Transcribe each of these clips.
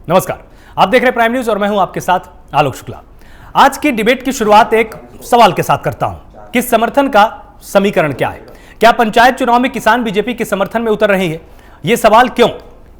नमस्कार, आप देख रहे हैं प्राइम न्यूज और मैं हूं आपके साथ आलोक शुक्ला। आज की डिबेट की शुरुआत एक सवाल के साथ करता हूं कि समर्थन का समीकरण क्या है। क्या पंचायत चुनाव में किसान बीजेपी के समर्थन में उतर रहे हैं? यह सवाल क्यों,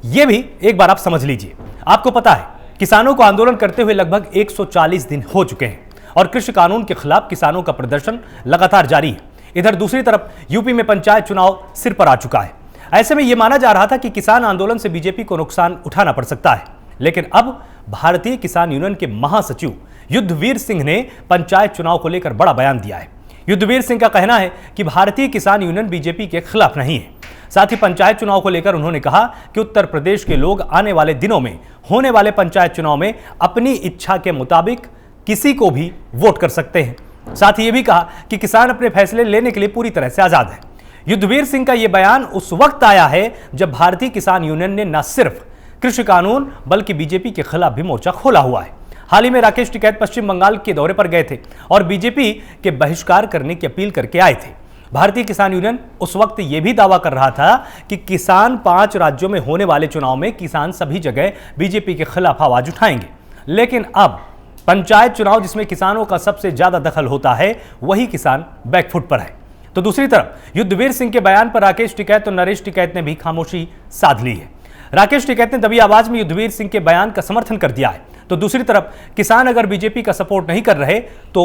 यह भी एक बार आप समझ लीजिए। आपको पता है, किसानों को आंदोलन करते हुए लगभग 140 दिन हो चुके हैं और कृषि कानून के खिलाफ किसानों का प्रदर्शन लगातार जारी है। इधर दूसरी तरफ यूपी में पंचायत चुनाव सिर पर आ चुका है। ऐसे में यह माना जा रहा था कि किसान आंदोलन से बीजेपी को नुकसान उठाना पड़ सकता है, लेकिन अब भारतीय किसान यूनियन के महासचिव युद्धवीर सिंह ने पंचायत चुनाव को लेकर बड़ा बयान दिया है। युद्धवीर सिंह का कहना है कि भारतीय किसान यूनियन बीजेपी के खिलाफ नहीं है। साथ ही पंचायत चुनाव को लेकर उन्होंने कहा कि उत्तर प्रदेश के लोग आने वाले दिनों में होने वाले पंचायत चुनाव में अपनी इच्छा के मुताबिक किसी को भी वोट कर सकते हैं। साथ ही यह भी कहा कि किसान अपने फैसले लेने के लिए पूरी तरह से आजाद है। युद्धवीर सिंह का यह बयान उस वक्त आया है जब भारतीय किसान यूनियन ने न सिर्फ कृषि कानून बल्कि बीजेपी के खिलाफ भी मोर्चा खोला हुआ है। हाल ही में राकेश टिकैत पश्चिम बंगाल के दौरे पर गए थे और बीजेपी के बहिष्कार करने की अपील करके आए थे। भारतीय किसान यूनियन उस वक्त यह भी दावा कर रहा था कि किसान 5 राज्यों में होने वाले चुनाव में किसान सभी जगह बीजेपी के खिलाफ आवाज उठाएंगे। लेकिन अब पंचायत चुनाव जिसमें किसानों का सबसे ज्यादा दखल होता है, वही किसान बैकफुट पर है। तो दूसरी तरफ युद्धवीर सिंह के बयान पर राकेश टिकैत और नरेश टिकैत ने भी खामोशी साध ली है। राकेश टिकैत ने दबी आवाज में युद्धवीर सिंह के बयान का समर्थन कर दिया है, तो दूसरी तरफ किसान अगर बीजेपी का सपोर्ट नहीं कर रहे तो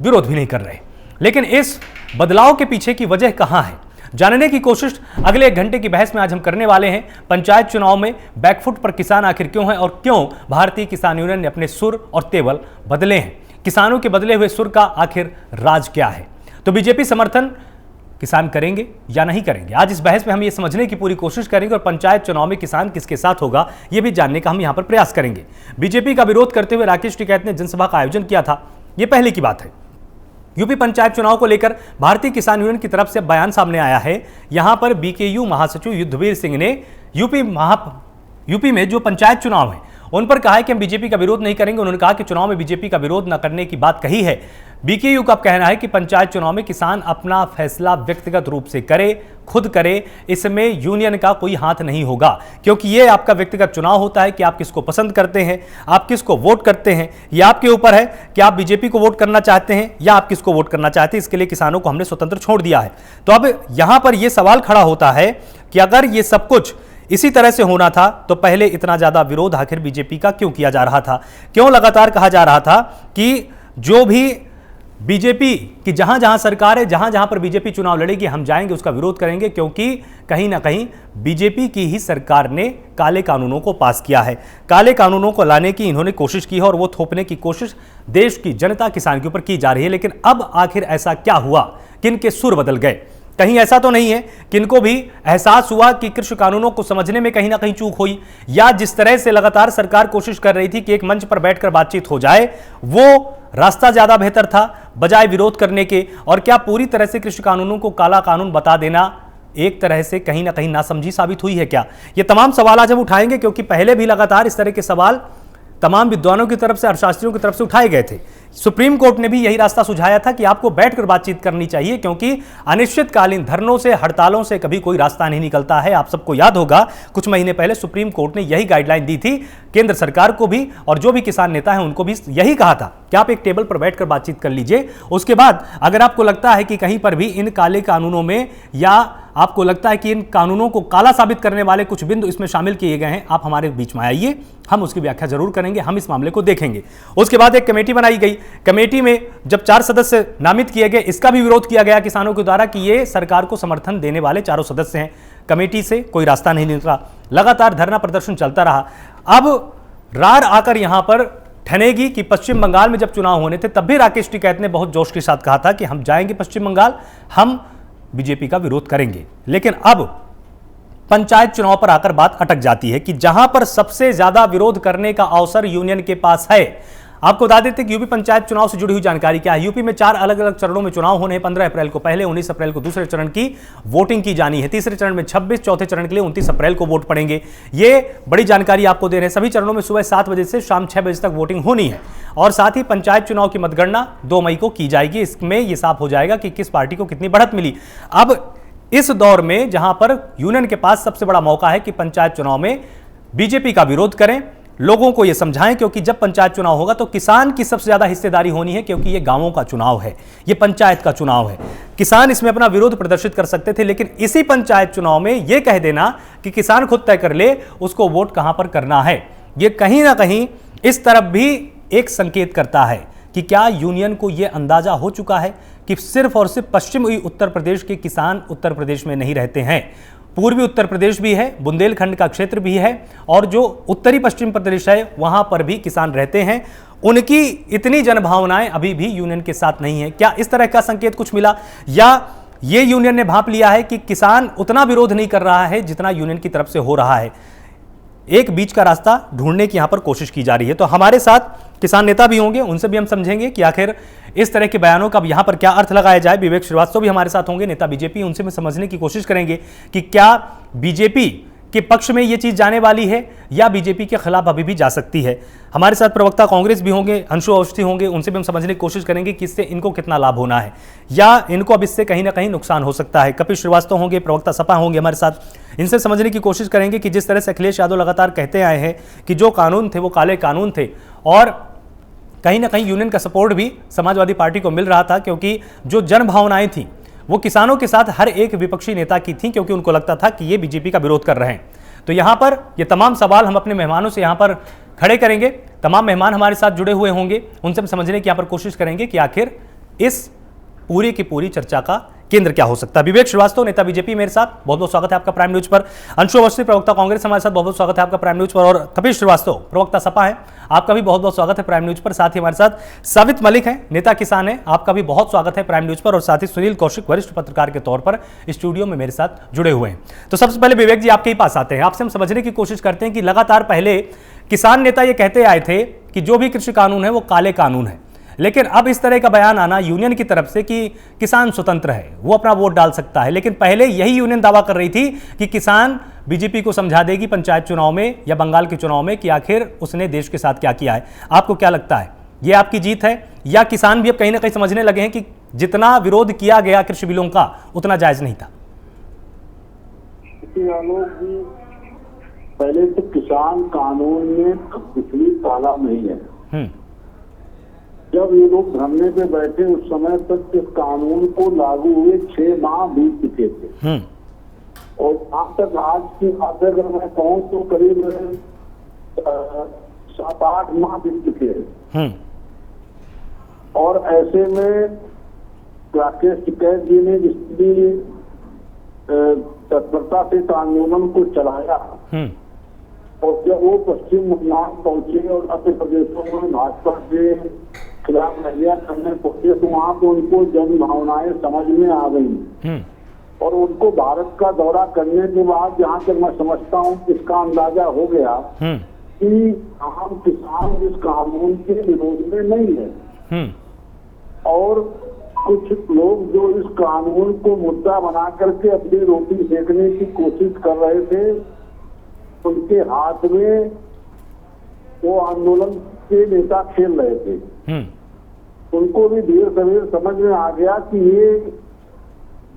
विरोध भी नहीं कर रहे। लेकिन इस बदलाव के पीछे की वजह कहां है, जानने की कोशिश अगले 1 घंटे की बहस में आज हम करने वाले हैं। पंचायत चुनाव में बैकफुट पर किसान आखिर क्यों है और क्यों भारतीय किसान यूनियन ने अपने सुर और तेवर बदले हैं। किसानों के बदले हुए सुर का आखिर राज क्या है, तो बीजेपी समर्थन किसान करेंगे या नहीं करेंगे, आज इस बहस में हम ये समझने की पूरी कोशिश करेंगे और पंचायत चुनाव में किसान किसके साथ होगा ये भी जानने का हम यहां पर प्रयास करेंगे। बीजेपी का विरोध करते हुए राकेश टिकैत ने जनसभा का आयोजन किया था, यह पहले की बात है। यूपी पंचायत चुनाव को लेकर भारतीय किसान यूनियन की तरफ से बयान सामने आया है। यहां पर बीकेयू महासचिव युद्धवीर सिंह ने यूपी में जो पंचायत चुनाव है उन पर कहा है कि हम बीजेपी का विरोध नहीं करेंगे। उन्होंने कहा कि चुनाव में बीजेपी का विरोध न करने की बात कही है। बीकेयू का कहना है कि पंचायत चुनाव में किसान अपना फैसला व्यक्तिगत रूप से करे, खुद करे, इसमें यूनियन का कोई हाथ नहीं होगा, क्योंकि यह आपका व्यक्तिगत चुनाव होता है कि आप किसको पसंद करते हैं, आप किसको वोट करते हैं। यह आपके ऊपर है कि आप बीजेपी को वोट करना चाहते हैं या आप किसको वोट करना चाहते हैं। इसके लिए किसानों को हमने स्वतंत्र छोड़ दिया है। तो अब यहां पर यह सवाल खड़ा होता है कि अगर यह सब कुछ इसी तरह से होना था तो पहले इतना ज्यादा विरोध आखिर बीजेपी का क्यों किया जा रहा था, क्यों लगातार कहा जा रहा था कि जो भी बीजेपी की जहां जहां सरकार है, जहां जहां पर बीजेपी चुनाव लड़ेगी हम जाएंगे, उसका विरोध करेंगे, क्योंकि कहीं ना कहीं बीजेपी की ही सरकार ने काले कानूनों को पास किया है। काले कानूनों को लाने की इन्होंने कोशिश की है और वो थोपने की कोशिश देश की जनता किसान के ऊपर की जा रही है। लेकिन अब आखिर ऐसा क्या हुआ कि इनके सुर बदल गए? कहीं ऐसा तो नहीं है कि इनको भी एहसास हुआ कि कृषि कानूनों को समझने में कहीं ना कहीं चूक हुई, या जिस तरह से लगातार सरकार कोशिश कर रही थी कि एक मंच पर बैठकर बातचीत हो जाए, वो रास्ता ज्यादा बेहतर था बजाय विरोध करने के? और क्या पूरी तरह से कृषि कानूनों को काला कानून बता देना एक तरह से कहीं ना कहीं नासमझी साबित हुई है क्या? ये तमाम सवाल आज हम उठाएंगे, क्योंकि पहले भी लगातार इस तरह के सवाल तमाम विद्वानों की तरफ से, अर्थशास्त्रियों की तरफ से उठाए गए थे। सुप्रीम कोर्ट ने भी यही रास्ता सुझाया था कि आपको बैठकर बातचीत करनी चाहिए, क्योंकि अनिश्चितकालीन धरनों से, हड़तालों से कभी कोई रास्ता नहीं निकलता है। आप सबको याद होगा कुछ महीने पहले सुप्रीम कोर्ट ने यही गाइडलाइन दी थी केंद्र सरकार को भी, और जो भी किसान नेता हैं उनको भी यही कहा था कि आप एक टेबल पर बैठकर बातचीत कर लीजिए। उसके बाद अगर आपको लगता है कि कहीं पर भी इन काले कानूनों में, या आपको लगता है कि इन कानूनों को काला साबित करने वाले कुछ बिंदु इसमें शामिल किए गए हैं, आप हमारे बीच में आइए, हम उसकी व्याख्या जरूर करेंगे, हम इस मामले को देखेंगे। उसके बाद एक कमेटी बनाई गई। कमेटी में जब 4 सदस्य नामित किए गए, इसका भी विरोध किया गया किसानों के द्वारा कि ये सरकार को समर्थन देने वाले 4 सदस्य हैं। कमेटी से कोई रास्ता नहीं निकला, लगातार धरना प्रदर्शन चलता रहा। अब रार आकर यहां पर ठनेगी कि पश्चिम बंगाल में जब चुनाव होने थे तब भी राकेश टिकैत ने बहुत जोश के साथ कहा था कि हम जाएंगे पश्चिम बंगाल, हम बीजेपी का विरोध करेंगे। लेकिन अब पंचायत चुनाव पर आकर बात अटक जाती है कि जहां पर सबसे ज्यादा विरोध करने का अवसर यूनियन के पास है। आपको बता देते कि यूपी पंचायत चुनाव से जुड़ी हुई जानकारी क्या है। यूपी में 4 अलग अलग चरणों में चुनाव होने हैं। 15 अप्रैल को पहले, 19 अप्रैल को दूसरे चरण की वोटिंग की जानी है, तीसरे चरण में 26, चौथे चरण के लिए 29 अप्रैल को वोट पड़ेंगे। ये बड़ी जानकारी आपको दे रहे हैं। सभी चरणों में सुबह 7 बजे से शाम 6 बजे तक वोटिंग होनी है और साथ ही पंचायत चुनाव की मतगणना 2 मई को की जाएगी। इसमें यह साफ हो जाएगा कि किस पार्टी को कितनी बढ़त मिली। अब इस दौर में जहां पर यूनियन के पास सबसे बड़ा मौका है कि पंचायत चुनाव में बीजेपी का विरोध करें, लोगों को यह समझाएं, क्योंकि जब पंचायत चुनाव होगा तो किसान की सबसे ज्यादा हिस्सेदारी होनी है, क्योंकि यह गांवों का चुनाव है, यह पंचायत का चुनाव है। किसान इसमें अपना विरोध प्रदर्शित कर सकते थे, लेकिन इसी पंचायत चुनाव में यह कह देना कि किसान खुद तय कर ले उसको वोट कहां पर करना है, यह कहीं ना कहीं इस तरफ भी एक संकेत करता है कि क्या यूनियन को यह अंदाजा हो चुका है कि सिर्फ और सिर्फ पश्चिमी उत्तर प्रदेश के किसान उत्तर प्रदेश में नहीं रहते हैं, पूर्वी उत्तर प्रदेश भी है, बुंदेलखंड का क्षेत्र भी है, और जो उत्तरी पश्चिम प्रदेश है वहां पर भी किसान रहते हैं। उनकी इतनी जनभावनाएं अभी भी यूनियन के साथ नहीं है। क्या इस तरह का संकेत कुछ मिला, या ये यूनियन ने भांप लिया है कि किसान उतना विरोध नहीं कर रहा है जितना यूनियन की तरफ से हो रहा है? एक बीच का रास्ता ढूंढने की यहां पर कोशिश की जा रही है। तो हमारे साथ किसान नेता भी होंगे, उनसे भी हम समझेंगे कि आखिर इस तरह के बयानों का यहां पर क्या अर्थ लगाया जाए। विवेक श्रीवास्तव भी हमारे साथ होंगे, नेता बीजेपी, उनसे भी समझने की कोशिश करेंगे कि क्या बीजेपी के पक्ष में यह चीज जाने वाली है या बीजेपी के खिलाफ अभी भी जा सकती है। हमारे साथ प्रवक्ता कांग्रेस भी होंगे, अंशु अवस्थी होंगे, उनसे भी हम समझने की कोशिश करेंगे कि इससे इनको कितना लाभ होना है या इनको अब इससे कहीं ना कहीं नुकसान हो सकता है। कपिल श्रीवास्तव होंगे, प्रवक्ता सपा होंगे हमारे साथ, इनसे समझने की कोशिश करेंगे कि जिस तरह से अखिलेश यादव लगातार कहते आए हैं कि जो कानून थे वो काले कानून थे, और कहीं ना कहीं यूनियन का सपोर्ट भी समाजवादी पार्टी को मिल रहा था, क्योंकि जो जन भावनाएं थी वो किसानों के साथ हर एक विपक्षी नेता की थी, क्योंकि उनको लगता था कि ये बीजेपी का विरोध कर रहे हैं। तो यहां पर ये तमाम सवाल हम अपने मेहमानों से यहां पर खड़े करेंगे। तमाम मेहमान हमारे साथ जुड़े हुए होंगे, उनसे हम समझने की यहां पर कोशिश करेंगे कि आखिर इस पूरी की पूरी चर्चा का केंद्र क्या हो सकता है। विवेक श्रीवास्तव, नेता बीजेपी, मेरे साथ, बहुत बहुत स्वागत है आपका प्राइम न्यूज पर। अंशु अवस्थी, प्रवक्ता कांग्रेस, हमारे साथ, बहुत बहुत स्वागत है आपका प्राइम न्यूज पर। और कपिल श्रीवास्तव, प्रवक्ता सपा है, आपका भी बहुत बहुत स्वागत है प्राइम न्यूज पर। साथ ही हमारे साथ साबित मलिक है, नेता किसान है, आपका भी बहुत स्वागत है प्राइम न्यूज पर। और साथ ही सुनील कौशिक, वरिष्ठ पत्रकार के तौर पर स्टूडियो में मेरे साथ जुड़े हुए हैं। तो सबसे पहले विवेक जी आपके ही पास आते हैं, आपसे हम समझने की कोशिश करते हैं कि लगातार पहले किसान नेता ये कहते आए थे कि जो भी कृषि कानून है वो काले कानून है, लेकिन अब इस तरह का बयान आना यूनियन की तरफ से कि किसान स्वतंत्र है, वो अपना वोट डाल सकता है। लेकिन पहले यही यूनियन दावा कर रही थी कि किसान बीजेपी को समझा देगी पंचायत चुनाव में या बंगाल के चुनाव में कि आखिर उसने देश के साथ क्या किया है। आपको क्या लगता है, ये आपकी जीत है या किसान भी अब कहीं ना कहीं समझने लगे हैं कि जितना विरोध किया गया कृषि बिलों का उतना जायज नहीं था? पहले तो किसान कानून में कुछ भी काला नहीं है। जब ये लोग धरने पे बैठे उस समय तक इस कानून को लागू हुए 6 माह बीत चुके थे, और अब तक आज की बात अगर मैं कहूँ तो करीब 7-8 माह बीत चुके हैं। और ऐसे में राकेश टिकैत जी ने जिसकी तत्परता से आंदोलन को चलाया, और जब वो पश्चिम बंगाल पहुंचे और अन्य प्रदेशों में भाजपा के खिलाफ रैलियां करने पहुंचे, तो वहाँ पे उनको जन भावनाएं समझ में आ गई। और उनको भारत का दौरा करने के बाद जहाँ तक मैं समझता हूँ इसका अंदाजा हो गया कि आम किसान इस कानून के विरोध में नहीं है, और कुछ लोग जो इस कानून को मुद्दा बना करके अपनी रोटी सेकने की कोशिश कर रहे थे, उनके हाथ में वो आंदोलन के नेता खेल रहे थे। उनको भी देर सवेर समझ में आ गया कि ये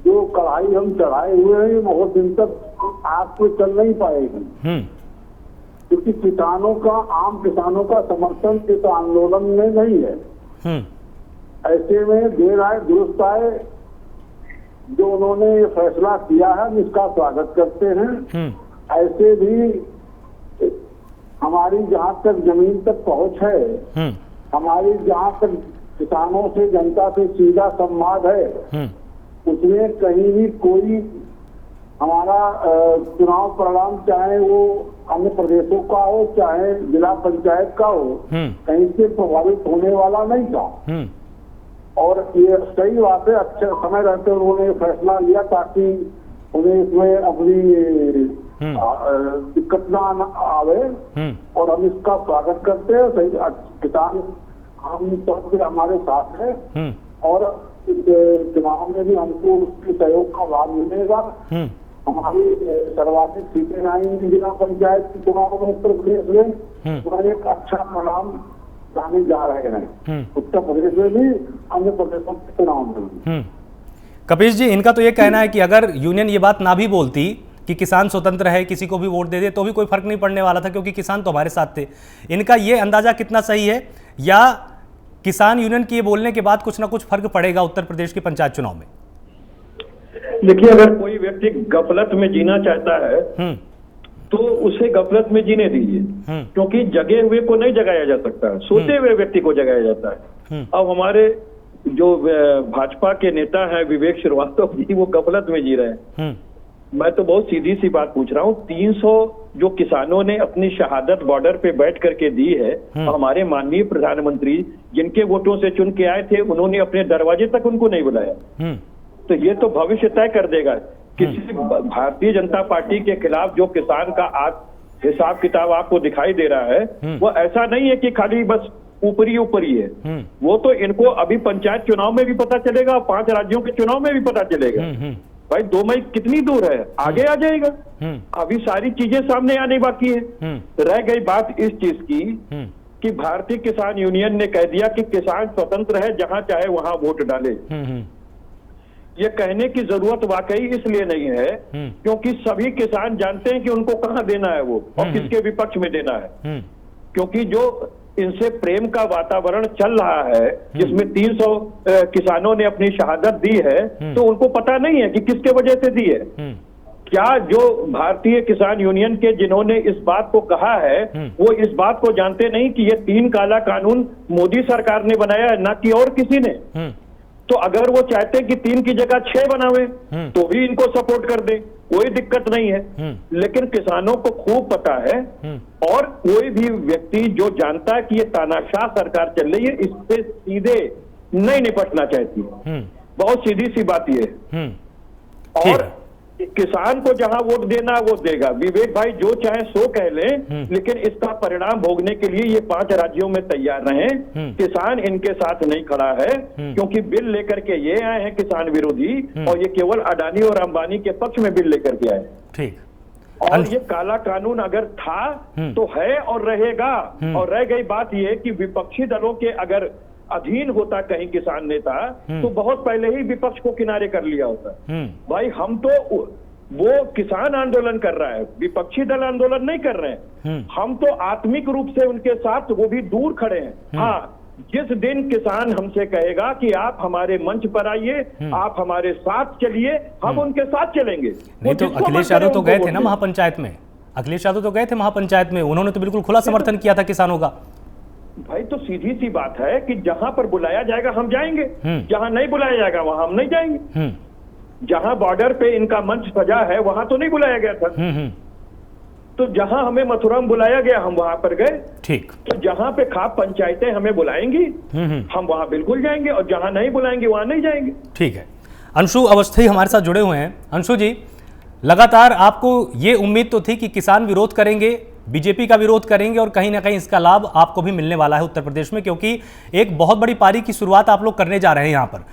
जो कढ़ाई हम चढ़ाए हुए हैं ये बहुत दिन तक आग पे चल नहीं पाएगी, क्योंकि किसानों का, आम किसानों का समर्थन इस आंदोलन में नहीं है। ऐसे में देर आए दुरुस्त आए, जो उन्होंने ये फैसला किया है हम इसका स्वागत करते हैं। ऐसे भी हमारी जहाँ तक जमीन तक पहुँच है, हमारी जहाँ तक किसानों से, जनता से सीधा संवाद है, उसमें कहीं भी कोई हमारा चुनाव परिणाम चाहे वो अन्य प्रदेशों का हो चाहे जिला पंचायत का हो, कहीं से प्रभावित होने वाला नहीं था। और ये सही बात है, अच्छा समय रहते उन्होंने फैसला लिया ताकि उन्हें इसमें अपनी दिक्कत ना आवे, और हम इसका स्वागत करते हैं। सही, किसान हम तौर पर हमारे साथ है, और इस चुनाव में भी हमको उसके सहयोग का लाभ मिलेगा। हमारी सर्वाधिक सीटें आएंगी जिला पंचायत के चुनाव में उत्तर प्रदेश में, तो एक अच्छा परिणाम लाने जा रहे हैं उत्तर प्रदेश में भी, अन्य प्रदेशों के चुनाव में। कपिल जी, इनका तो ये कहना है कि अगर यूनियन ये बात ना भी बोलती कि किसान स्वतंत्र है, किसी को भी वोट दे दे तो भी कोई फर्क नहीं पड़ने वाला था क्योंकि किसान तो हमारे साथ थे। इनका ये अंदाजा कितना सही है, या किसान यूनियन के ये बोलने के बाद कुछ ना कुछ फर्क पड़ेगा उत्तर प्रदेश के पंचायत चुनाव में? देखिए, अगर कोई व्यक्ति गफलत में जीना चाहता है तो उसे गफलत में जीने दीजिए, क्योंकि जगे हुए को नहीं जगाया जा सकता, सोते हुए व्यक्ति को जगाया जाता है। अब हमारे जो भाजपा के नेता हैं विवेक श्रीवास्तव जी, वो गफलत में जी रहे हैं। मैं तो बहुत सीधी सी बात पूछ रहा हूँ, 300 जो किसानों ने अपनी शहादत बॉर्डर पे बैठ करके दी है, हमारे माननीय प्रधानमंत्री जिनके वोटों से चुन के आए थे, उन्होंने अपने दरवाजे तक उनको नहीं बुलाया। तो ये तो भविष्य तय कर देगा। किसी भारतीय जनता पार्टी के खिलाफ जो किसान का आज हिसाब किताब आपको दिखाई दे रहा है, वो ऐसा नहीं है कि खाली बस ऊपरी है। वो तो इनको अभी पंचायत चुनाव में भी पता चलेगा, 5 राज्यों के चुनाव में भी पता चलेगा। भाई 2 मई कितनी दूर है, आगे आ जाएगा। अभी सारी चीजें सामने आने बाकी है। रह गई बात इस चीज की कि भारतीय किसान यूनियन ने कह दिया कि किसान स्वतंत्र है, जहां चाहे वहां वोट डाले। ये कहने की जरूरत वाकई इसलिए नहीं है क्योंकि सभी किसान जानते हैं कि उनको कहां देना है वो, और किसके विपक्ष में देना है। क्योंकि जो इनसे प्रेम का वातावरण चल रहा है, जिसमें 300 किसानों ने अपनी शहादत दी है, तो उनको पता नहीं है कि किसके वजह से दी है। क्या जो भारतीय किसान यूनियन के जिन्होंने इस बात को कहा है, वो इस बात को जानते नहीं कि ये 3 काला कानून मोदी सरकार ने बनाया है, ना कि और किसी ने। तो अगर वो चाहते कि 3 की जगह 6 बनावे तो भी इनको सपोर्ट कर दे, कोई दिक्कत नहीं है। लेकिन किसानों को खूब पता है, और कोई भी व्यक्ति जो जानता है कि ये तानाशाह सरकार चल रही है, इससे सीधे नहीं निपटना चाहती। बहुत सीधी सी बात ये है। और किसान को जहां वोट देना वो देगा। विवेक भाई जो चाहे सो कह लें, लेकिन इसका परिणाम भोगने के लिए ये 5 राज्यों में तैयार रहें। किसान इनके साथ नहीं खड़ा है, क्योंकि बिल लेकर के ये आए हैं किसान विरोधी, और ये केवल अडानी और अंबानी के पक्ष में बिल लेकर के आए। ठीक। और ये काला कानून अगर था तो है और रहेगा। और रह गई बात ये कि विपक्षी दलों के अगर अधीन होता कहीं किसान नेता, तो बहुत पहले ही विपक्ष को किनारे कर लिया होता। भाई हम तो, वो किसान आंदोलन कर रहा है, विपक्षी दल आंदोलन नहीं कर रहे हैं। हम तो आत्मिक रूप से उनके साथ, वो भी दूर खड़े हैं। हाँ, जिस दिन किसान हमसे कहेगा कि आप हमारे मंच पर आइए, आप हमारे साथ चलिए, हम उनके साथ चलेंगे। नहीं तो अखिलेश यादव तो गए थे ना महापंचायत में, अखिलेश यादव तो गए थे महापंचायत में, उन्होंने तो बिल्कुल खुला समर्थन किया था किसानों का। भाई तो सीधी सी बात है कि जहां पर बुलाया जाएगा हम जाएंगे, जहां नहीं बुलाया जाएगा वहां हम नहीं जाएंगे। जहां बॉर्डर पे इनका मंच सजा है वहां तो नहीं बुलाया गया था। तो जहां हमें मथुरा में बुलाया गया हम वहां पर गए। ठीक। तो जहां पे खाप पंचायतें हमें बुलाएंगी हम वहां बिल्कुल जाएंगे, और जहां नहीं बुलाएंगे वहां नहीं जाएंगे। ठीक है। अंशु अवस्थी हमारे साथ जुड़े हुए हैं। अंशु जी, लगातार आपको ये उम्मीद तो थी कि किसान विरोध करेंगे, बीजेपी का विरोध करेंगे, और कहीं ना कहीं इसका लाभ आपको भी मिलने वाला है उत्तर प्रदेश में, क्योंकि एक बहुत बड़ी पारी की शुरुआत आप लोग करने जा रहे हैं। यहाँ पर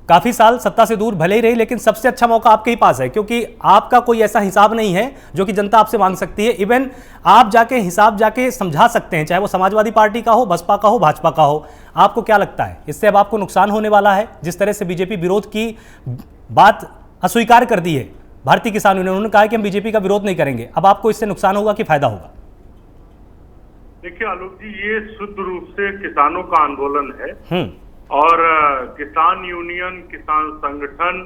काफी साल सत्ता से दूर भले ही रही, लेकिन सबसे अच्छा मौका आपके ही पास है, क्योंकि आपका कोई ऐसा हिसाब नहीं है जो कि जनता आपसे मांग सकती है। इवन आप जाके हिसाब जाके समझा सकते हैं, चाहे वो समाजवादी पार्टी का हो, बसपा का हो, भाजपा का हो। आपको क्या लगता है, इससे अब आपको नुकसान होने वाला है? जिस तरह से बीजेपी विरोध की बात अस्वीकार कर दी है भारतीय किसान यूनियन, उन्होंने कहा है कि हम बीजेपी का विरोध नहीं करेंगे, अब आपको इससे नुकसान होगा कि फायदा होगा? देखिए आलोक जी, ये शुद्ध रूप से किसानों का आंदोलन है, और किसान यूनियन, किसान संगठन,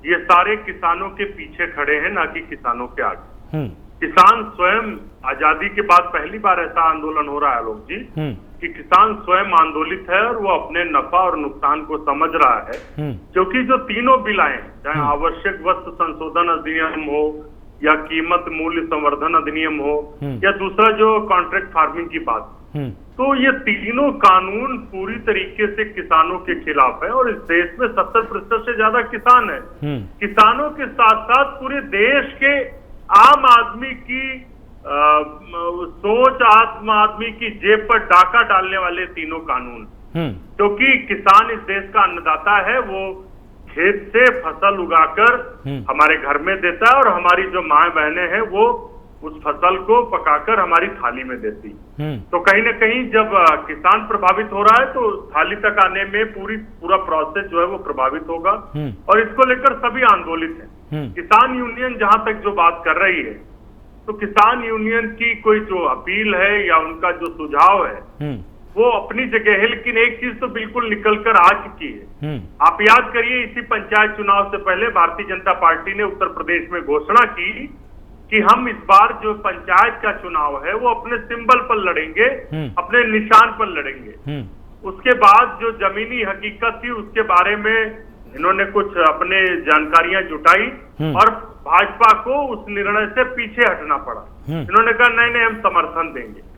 ये सारे किसानों के पीछे खड़े हैं, ना कि किसानों के आगे। किसान स्वयं, आजादी के बाद पहली बार ऐसा आंदोलन हो रहा है आलोक जी कि किसान स्वयं आंदोलित है, और वो अपने नफा और नुकसान को समझ रहा है। क्योंकि जो तीनों बिल आए, चाहे आवश्यक वस्तु संशोधन अधिनियम हो, या कीमत मूल्य संवर्धन अधिनियम हो, या दूसरा जो कॉन्ट्रैक्ट फार्मिंग की बात, तो ये तीनों कानून पूरी तरीके से किसानों के खिलाफ है। और इस देश में 70% से ज्यादा किसान है। किसानों के साथ साथ पूरे देश के आम आदमी की सोच, आम आदमी की जेब पर डाका डालने वाले तीनों कानून। क्योंकि किसान इस देश का अन्नदाता है, वो खेत से फसल उगाकर हमारे घर में देता है, और हमारी जो माँ बहनें हैं वो उस फसल को पकाकर हमारी थाली में देती। तो कहीं ना कहीं जब किसान प्रभावित हो रहा है, तो थाली तक आने में पूरा प्रोसेस जो है वो प्रभावित होगा, और इसको लेकर सभी आंदोलित हैं। किसान यूनियन जहां तक जो बात कर रही है, तो किसान यूनियन की कोई जो अपील है या उनका जो सुझाव है वो अपनी जगह है, लेकिन एक चीज तो बिल्कुल निकल कर आ चुकी है। आप याद करिए, इसी पंचायत चुनाव से पहले भारतीय जनता पार्टी ने उत्तर प्रदेश में घोषणा की कि हम इस बार जो पंचायत का चुनाव है वो अपने सिंबल पर लड़ेंगे, अपने निशान पर लड़ेंगे। उसके बाद जो जमीनी हकीकत थी उसके बारे में इन्होंने कुछ अपने जानकारियां जुटाई और भाजपा को उस निर्णय से पीछे हटना पड़ा। इन्होंने कहा नहीं नहीं, हम समर्थन देंगे।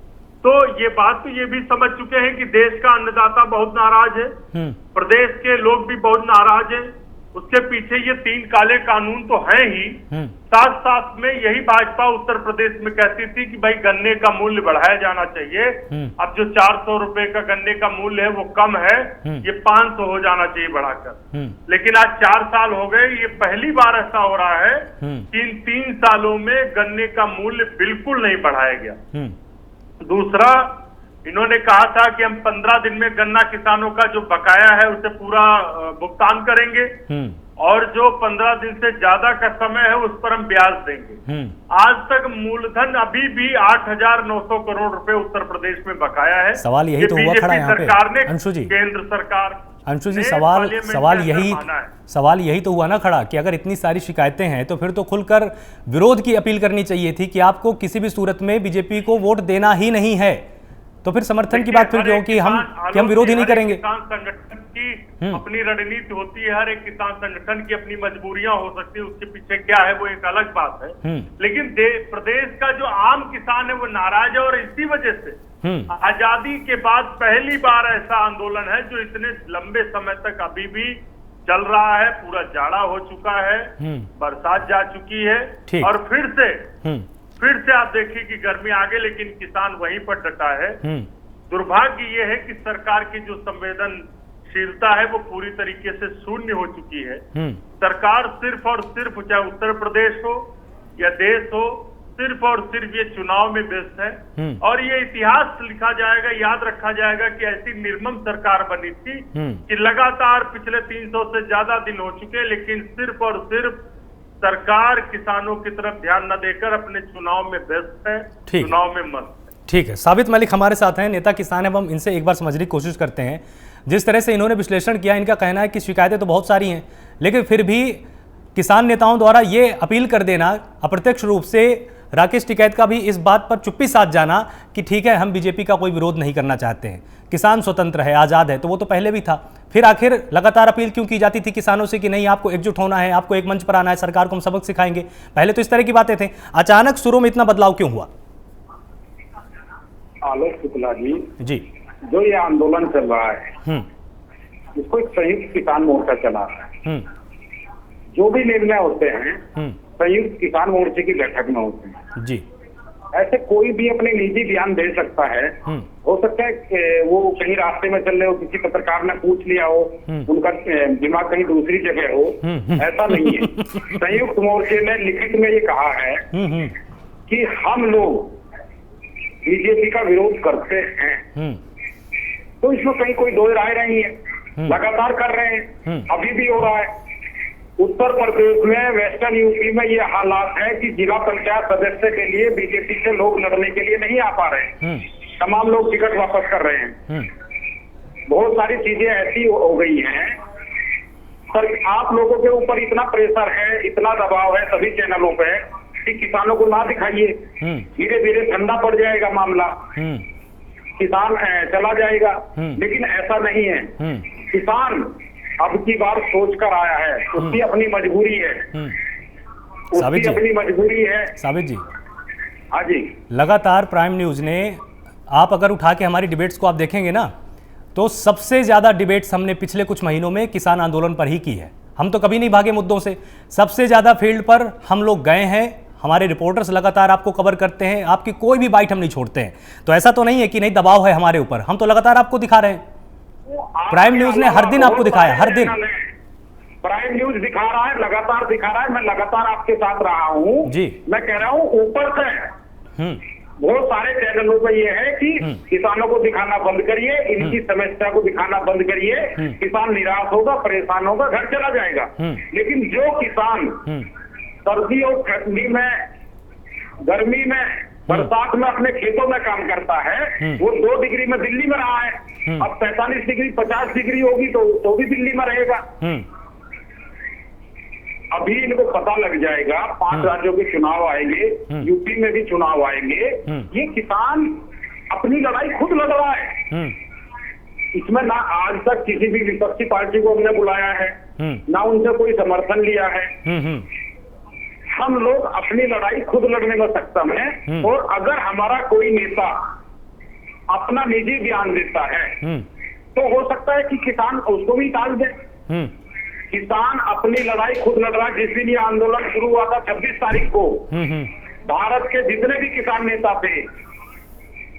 तो ये बात तो ये भी समझ चुके हैं कि देश का अन्नदाता बहुत नाराज है, प्रदेश के लोग भी बहुत नाराज हैं। उसके पीछे ये 3 काले कानून तो हैं ही, साथ साथ में यही भाजपा उत्तर प्रदेश में कहती थी कि भाई गन्ने का मूल्य बढ़ाया जाना चाहिए। अब जो 400 रुपए का गन्ने का मूल्य है वो कम है, ये 500 हो जाना चाहिए बढ़ाकर। लेकिन आज 4 साल हो गए, ये पहली बार ऐसा हो रहा है कि इन 3 सालों में गन्ने का मूल्य बिल्कुल नहीं बढ़ाया गया। दूसरा, इन्होंने कहा था कि हम 15 दिन में गन्ना किसानों का जो बकाया है उसे पूरा भुगतान करेंगे और जो 15 दिन से ज्यादा का समय है उस पर हम ब्याज देंगे। आज तक मूलधन अभी भी 8,900 करोड़ रुपए उत्तर प्रदेश में बकाया है। सवाल यही तो हुआ खड़ा यहाँ पे सरकार ने, अंशु जी, केंद्र सरकार, अंशु जी, सवाल यही तो हुआ ना खड़ा कि अगर इतनी सारी शिकायतें हैं तो फिर तो खुलकर विरोध की अपील करनी चाहिए थी कि आपको किसी भी सूरत में बीजेपी को वोट देना ही नहीं है। तो फिर समर्थन की बात फिर क्यों कि हम विरोध ही नहीं करेंगे। किसान संगठन की अपनी रणनीति होती है, हर एक किसान संगठन की अपनी मजबूरियां हो सकती है, उसके पीछे क्या है वो एक अलग बात है। लेकिन प्रदेश का जो आम किसान है वो नाराज है और इसी वजह से आजादी के बाद पहली बार ऐसा आंदोलन है जो इतने लंबे समय तक अभी भी चल रहा है। पूरा जाड़ा हो चुका है, बरसात जा चुकी है और फिर से आप देखिए कि गर्मी आ गई, लेकिन किसान वहीं पर डटा है। दुर्भाग्य ये है कि सरकार की जो संवेदनशीलता है वो पूरी तरीके से शून्य हो चुकी है। सरकार सिर्फ और सिर्फ, चाहे उत्तर प्रदेश हो या देश हो, सिर्फ और सिर्फ ये चुनाव में व्यस्त है। और ये इतिहास लिखा जाएगा, याद रखा जाएगा कि ऐसी निर्मम सरकार बनी थी कि लगातार पिछले 300 से ज्यादा दिन हो चुके, लेकिन सिर्फ और सिर्फ सरकार किसानों की तरफ ध्यान न देकर अपने चुनाव में व्यस्त है, चुनाव में मस्त है। ठीक है, साबित मलिक हमारे साथ हैं, नेता किसान है। हम इनसे एक बार समझने की कोशिश करते हैं। जिस तरह से इन्होंने विश्लेषण किया, इनका कहना है कि शिकायतें तो बहुत सारी हैं, लेकिन फिर भी किसान नेताओं द्वारा ये अपील कर देना, अप्रत्यक्ष रूप से राकेश टिकैत का भी इस बात पर चुप्पी साध जाना कि ठीक है, हम बीजेपी का कोई विरोध नहीं करना चाहते हैं, किसान स्वतंत्र है, आज़ाद है, तो वो तो पहले भी था। फिर आखिर लगातार अपील क्यों की जाती थी किसानों से कि नहीं, आपको एकजुट होना है, आपको एक मंच पर आना है, सरकार को हम सबक सिखाएंगे। पहले तो इस तरह की बातें थी, अचानक शुरू में इतना बदलाव क्यों हुआ? आलोक शुक्ला जी, जी, जो ये आंदोलन चल रहा है इसको एक संयुक्त किसान मोर्चा चला रहा है। जो भी निर्णय होते हैं संयुक्त किसान मोर्चे की बैठक में होते हैं जी। ऐसे कोई भी अपने निजी बयान दे सकता है। हो सकता है कि वो कहीं रास्ते में चल रहे हो, किसी पत्रकार ने पूछ लिया हो, उनका दिमाग कहीं दूसरी जगह हो, ऐसा नहीं है। संयुक्त मोर्चे ने लिखित में ये कहा है कि हम लोग बीजेपी का विरोध करते हैं। तो इसमें कहीं कोई दो राय नहीं है, लगातार कर रहे हैं, अभी भी हो रहा है। उत्तर प्रदेश में, वेस्टर्न यूपी में ये हालात है कि जिला पंचायत सदस्य के लिए बीजेपी से लोग लड़ने के लिए नहीं आ पा रहे, तमाम लोग टिकट वापस कर रहे हैं। बहुत सारी चीजें ऐसी हो गई हैं। सर, आप लोगों के ऊपर इतना प्रेशर है, इतना दबाव है सभी चैनलों पे कि किसानों को ना दिखाइए, धीरे धीरे ठंडा पड़ जाएगा मामला, किसान चला जाएगा। लेकिन ऐसा नहीं है, किसान अब की बार सोच कर आया है, उसकी अपनी मजबूरी है, उसकी अपनी मजबूरी है। साबित जी, हाँ जी, लगातार प्राइम न्यूज़ ने, आप अगर उठा के हमारी डिबेट्स को आप देखेंगे ना, तो सबसे ज़्यादा डिबेट्स हमने पिछले कुछ महीनों में किसान आंदोलन पर ही की है। हम तो कभी नहीं भागे मुद्दों से, सबसे ज़्यादा फील्ड पर हम लोग गए हैं, हमारे रिपोर्टर्स लगातार आपको कवर करते हैं, आपकी कोई भी बाइट हम नहीं छोड़ते हैं। तो ऐसा तो नहीं है कि नहीं दबाव है हमारे ऊपर, हम तो लगातार आपको दिखा रहे हैं। प्राइम न्यूज़ ने हर दिन आपको दिखाया, हर दिन प्राइम न्यूज़ दिखा रहा है, लगातार दिखा रहा है, मैं लगातार आपके साथ रहा हूँ जी। मैं कह रहा हूँ ऊपर से बहुत सारे चैनलों पर ये है कि किसानों को दिखाना बंद करिए, इनकी समस्या को दिखाना बंद करिए, किसान निराश होगा, परेशान होगा, घर चला जाएगा। लेकिन जो किसान सर्दी और ठंडी में, गर्मी में, बरसात में अपने खेतों में काम करता है, वो 2 डिग्री में दिल्ली में रहा है। अब 45 डिग्री 50 डिग्री होगी तो भी दिल्ली में रहेगा। अभी इनको पता लग जाएगा, 5 राज्यों के चुनाव आएंगे, यूपी में भी चुनाव आएंगे, ये किसान अपनी लड़ाई खुद लड़ रहा है। इसमें ना आज तक किसी भी विपक्षी पार्टी को हमने बुलाया है, ना उनसे कोई समर्थन लिया है। हम लोग अपनी लड़ाई खुद लड़ने में सक्षम है। और अगर हमारा कोई नेता अपना निजी बयान देता है तो हो सकता है कि किसान उसको भी टाल दे। किसान अपनी लड़ाई खुद लड़ रहा है। जिस दिन ये आंदोलन शुरू हुआ था 26 तारीख को, भारत के जितने भी किसान नेता थे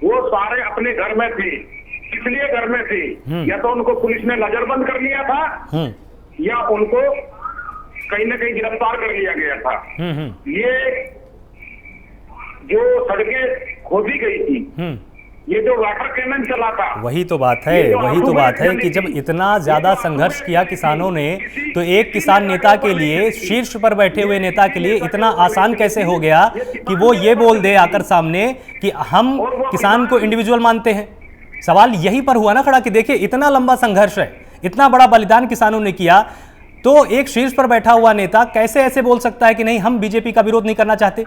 वो सारे अपने घर में थे। इसलिए घर में थे, या तो उनको पुलिस ने नजरबंद कर लिया था या उनको कहीं ना कहीं गिरफ्तार कर लिया गया था। ये जो सड़कें खोदी गई थी, ये जो वाटर कैनन चला था, वही तो बात है कि जब इतना ज्यादा संघर्ष किया किसानों ने, तो एक किसान नेता के लिए, शीर्ष पर बैठे हुए नेता के लिए इतना आसान कैसे हो गया कि वो ये बोल दे आकर सामने कि हम किसान को इंडिविजुअल मानते हैं। सवाल यहीं पर हुआ ना खड़ा कि देखिए इतना लंबा संघर्ष है, इतना बड़ा बलिदान किसानों ने किया, तो एक शीर्ष पर बैठा हुआ नेता कैसे ऐसे बोल सकता है कि नहीं हम बीजेपी का विरोध नहीं करना चाहते।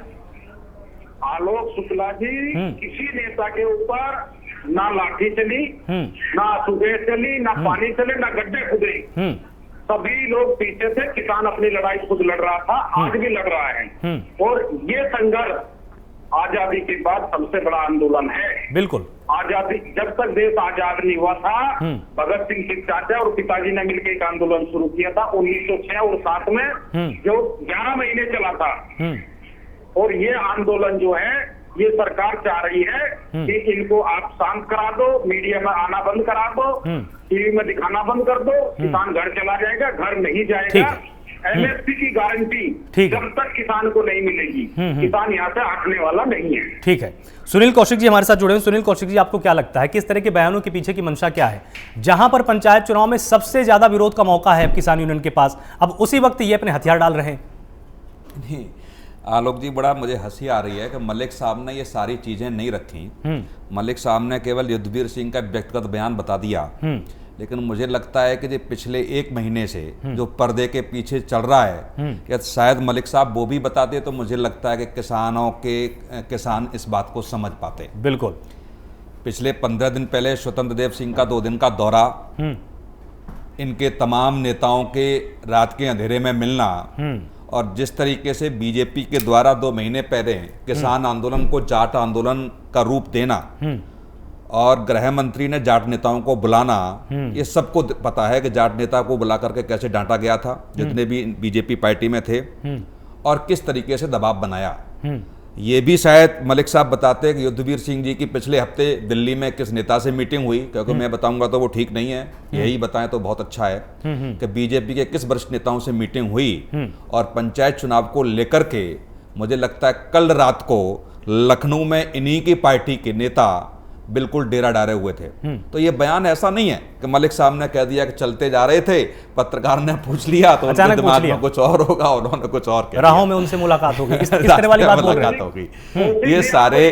आलोक शुक्ला जी, किसी नेता के ऊपर ना लाठी चली, ना सुबह चली, ना पानी चले, ना गड्ढे खुदे, सभी लोग पीछे थे। किसान अपनी लड़ाई खुद लड़ रहा था, आज भी लड़ रहा है। और ये संघर्ष आजादी के बाद सबसे बड़ा आंदोलन है। बिल्कुल, आजादी जब तक देश आजाद नहीं हुआ था, भगत सिंह के चाचा और पिताजी ने मिलकर एक आंदोलन शुरू किया था 1906 और 7 में, जो 11 महीने चला था। और ये आंदोलन जो है, ये सरकार चाह रही है कि इनको आप शांत करा दो, मीडिया में आना बंद करा दो, टीवी में दिखाना बंद कर दो, किसान घर चला जाएगा, घर नहीं जाएगा। एमएसपी की गारंटी जब तक किसान को नहीं मिलेगी, किसान यहाँ से हटने वाला नहीं है। ठीक है, सुनील कौशिक जी हमारे साथ जुड़े हैं। सुनील कौशिक जी, आपको क्या लगता है किस तरह के बयानों के पीछे की मंशा क्या है? जहां पर पंचायत चुनाव में सबसे ज्यादा विरोध का मौका है किसान यूनियन के पास, अब उसी वक्त ये अपने हथियार डाल रहे हैं। नहीं आलोक जी, बड़ा मुझे हंसी आ रही है कि मलिक साहब ने ये सारी चीजें नहीं रखी। मलिक साहब ने केवल युद्धवीर सिंह का व्यक्तिगत बयान बता दिया, लेकिन मुझे लगता है कि जो पिछले 1 महीने से जो पर्दे के पीछे चल रहा है, कि शायद मलिक साहब वो भी बताते तो मुझे लगता है कि किसान इस बात को समझ पाते। बिल्कुल, पिछले 15 दिन पहले स्वतंत्र देव सिंह का 2 दिन का दौरा, इनके तमाम नेताओं के रात के अंधेरे में मिलना, और जिस तरीके से बीजेपी के द्वारा 2 महीने पहले किसान आंदोलन को जाट आंदोलन का रूप देना और गृह मंत्री ने जाट नेताओं को बुलाना, ये सबको पता है कि जाट नेता को बुला करके कैसे डांटा गया था जितने भी बीजेपी पार्टी में थे, और किस तरीके से दबाव बनाया। ये भी शायद मलिक साहब बताते हैं कि युद्धवीर सिंह जी की पिछले हफ्ते दिल्ली में किस नेता से मीटिंग हुई, क्योंकि मैं बताऊंगा तो वो ठीक नहीं है, यही बताएं तो बहुत अच्छा है कि बीजेपी के किस वरिष्ठ नेताओं से मीटिंग हुई। और पंचायत चुनाव को लेकर के मुझे लगता है कल रात को लखनऊ में इन्हीं की पार्टी के नेता बिल्कुल डेरा डाले हुए थे। तो ये बयान ऐसा नहीं है कि मलिक साहब ने कह दिया कि चलते जा रहे थे, पत्रकार ने पूछ लिया तो उनके दिमाग में कुछ और होगा, उन्होंने कुछ और कहा, राहों में उनसे मुलाकात होगी, इस तरह वाली बात मुलाकात होगी। ये सारे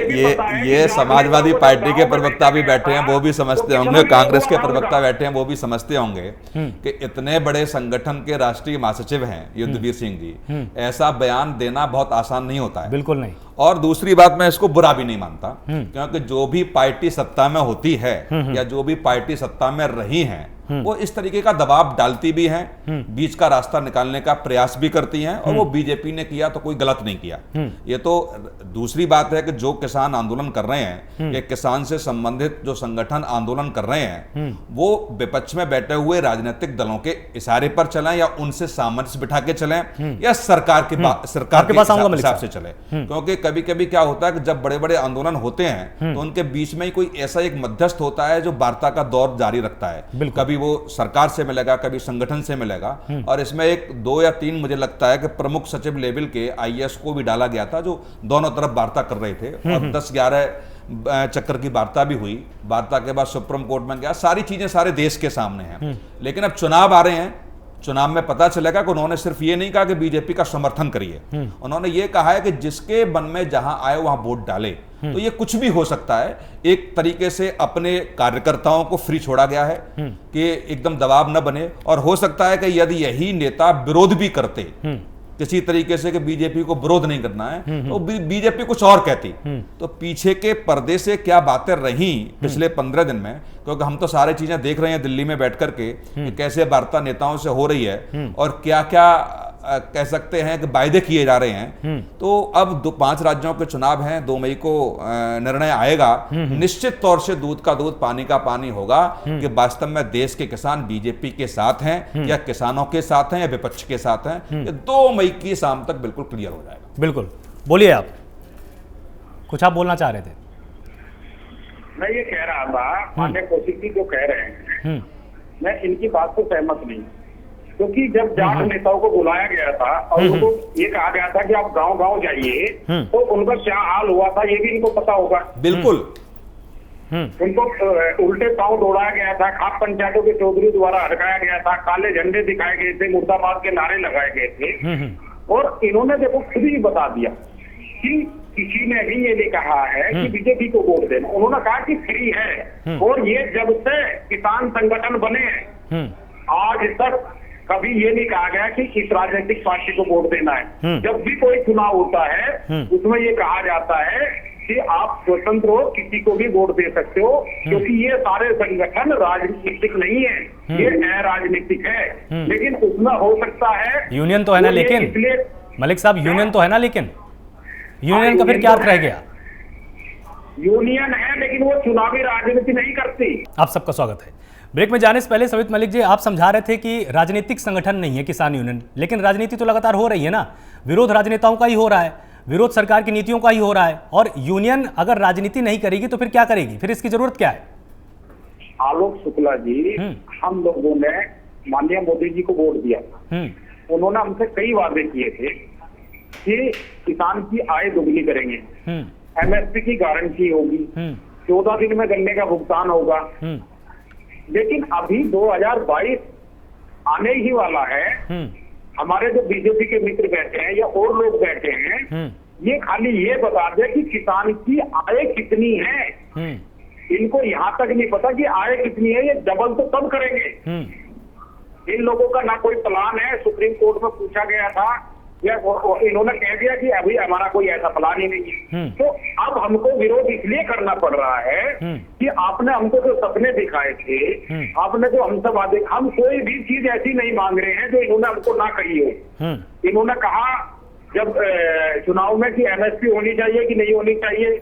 ये समाजवादी पार्टी के प्रवक्ता भी बैठे हैं, वो भी समझते होंगे, कांग्रेस के प्रवक्ता बैठे हैं, वो भी समझते होंगे कि इतने बड़े संगठन के राष्ट्रीय महासचिव हैं युद्धवीर सिंह जी, ऐसा बयान देना बहुत आसान नहीं होता है। बिल्कुल नहीं। और दूसरी बात, मैं इसको बुरा भी नहीं मानता, क्योंकि जो भी पार्टी सत्ता में होती है या जो भी पार्टी सत्ता में रही है, वो इस तरीके का दबाव डालती भी हैं, बीच का रास्ता निकालने का प्रयास भी करती हैं, और वो बीजेपी ने किया तो कोई गलत नहीं किया। ये तो दूसरी बात है कि जो किसान आंदोलन कर रहे हैं, या किसान से संबंधित जो संगठन आंदोलन कर रहे हैं, वो विपक्ष में बैठे हुए राजनीतिक दलों के इशारे पर चलें, या उनसे सामंजस्य बिठा के चलें, या सरकार के हिसाब से चले। क्योंकि कभी कभी क्या होता है कि जब बड़े बड़े आंदोलन होते हैं तो उनके बीच में ही कोई ऐसा एक मध्यस्थ होता है जो वार्ता का दौर जारी रखता है, कभी वो सरकार से मिलेगा, कभी संगठन से मिलेगा। और इसमें 1, 2 या 3 मुझे लगता है कि प्रमुख सचिव लेवल के आईएएस को भी डाला गया था, जो दोनों तरफ वार्ता कर रहे थे, और 10-11 चक्कर की वार्ता भी हुई। वार्ता के बाद सुप्रीम कोर्ट में गया, सारी चीजें सारे देश के सामने हैं। लेकिन अब चुनाव आ रहे हैं, चुनाव में पता चलेगा कि उन्होंने सिर्फ ये नहीं कहा कि बीजेपी का समर्थन करिए, उन्होंने ये कहा है कि जिसके मन में जहां आए वहां वोट डाले। तो ये कुछ भी हो सकता है। एक तरीके से अपने कार्यकर्ताओं को फ्री छोड़ा गया है कि एकदम दबाव न बने, और हो सकता है कि यदि यही नेता विरोध भी करते किसी तरीके से कि बीजेपी को विरोध नहीं करना है, तो बीजेपी कुछ और कहती। तो पीछे के पर्दे से क्या बातें रही पिछले 15 दिन में, क्योंकि हम तो सारी चीजें देख रहे हैं दिल्ली में बैठ करके कि कैसे वार्ता नेताओं से हो रही है और क्या क्या कह सकते हैं कि वायदे किए जा रहे हैं। तो अब 5 राज्यों के चुनाव हैं, 2 मई को निर्णय आएगा। निश्चित तौर से दूध का दूध पानी का पानी होगा कि वास्तव में देश के किसान बीजेपी के साथ हैं या किसानों के साथ हैं या विपक्ष के साथ हैं। ये 2 मई की शाम तक बिल्कुल क्लियर हो जाएगा। बिल्कुल, बोलिए आप, कुछ आप बोलना चाह रहे थे। मैं ये कह रहा था, माननीय कौशिक जी जो कह रहे हैं, मैं इनकी बात से सहमत नहीं, क्योंकि जब जाट नेताओं को बुलाया गया था और उनको ये कहा गया था कि आप गांव गांव जाइए, तो उनका क्या हाल हुआ था ये भी इनको पता होगा। बिल्कुल, उनको उल्टे पांव दौड़ाया गया था, खाप पंचायतों के चौधरी द्वारा हटकाया गया था, काले झंडे दिखाए गए थे, मुर्दाबाद के नारे लगाए गए थे। और इन्होंने देखो खुद ही बता दिया कि किसी ने भी ये नहीं कहा है कि बीजेपी को वोट देना। उन्होंने कहा कि फ्री है। और ये जब से किसान संगठन बने हैं आज तक कभी ये नहीं कहा गया कि इस राजनीतिक पार्टी को वोट देना है। जब भी कोई चुनाव होता है उसमें ये कहा जाता है कि आप स्वतंत्र हो, किसी को भी वोट दे सकते हो, क्योंकि ये सारे संगठन राजनीतिक नहीं है, ये अराजनीतिक है। लेकिन उसमें हो सकता है यूनियन तो है ना, लेकिन मलिक साहब यूनियन तो है ना, लेकिन यूनियन का फिर क्या अर्थ रह गया? यूनियन है लेकिन वो चुनावी राजनीति नहीं करती। आप सबका स्वागत है। ब्रेक में जाने से पहले सवित मलिक जी, आप समझा रहे थे कि राजनीतिक संगठन नहीं है किसान यूनियन, लेकिन राजनीति तो लगातार हो रही है ना, विरोध राजनेताओं का ही हो रहा है, विरोध सरकार की नीतियों का ही हो रहा है। और यूनियन अगर राजनीति नहीं करेगी तो फिर क्या करेगी? फिर इसकी जरूरत क्या है? आलोक शुक्ला जी, हम लोगों ने माननीय मोदी जी को वोट दिया था। उन्होंने हमसे कई वादे किए थे कि किसान की आय दोगुनी करेंगे, एमएसपी की गारंटी होगी, 14 दिन में गन्ने का भुगतान होगा। लेकिन अभी 2022 आने ही वाला है। हमारे जो बीजेपी के मित्र बैठे हैं या और लोग बैठे हैं, ये खाली ये बता दे कि किसान की आय कितनी है। इनको यहाँ तक नहीं पता कि आय कितनी है, ये डबल तो तब करेंगे। इन लोगों का ना कोई प्लान है। सुप्रीम कोर्ट में पूछा गया था या इन्होंने कह दिया कि अभी हमारा कोई ऐसा प्लान ही नहीं है। तो अब हमको विरोध इसलिए करना पड़ रहा है कि आपने हमको जो सपने दिखाए थे, आपने जो हमसे वादे, हम कोई भी चीज ऐसी नहीं मांग रहे हैं जो इन्होंने हमको ना कही हो। इन्होंने कहा जब चुनाव में कि एमएसपी होनी चाहिए कि नहीं होनी चाहिए,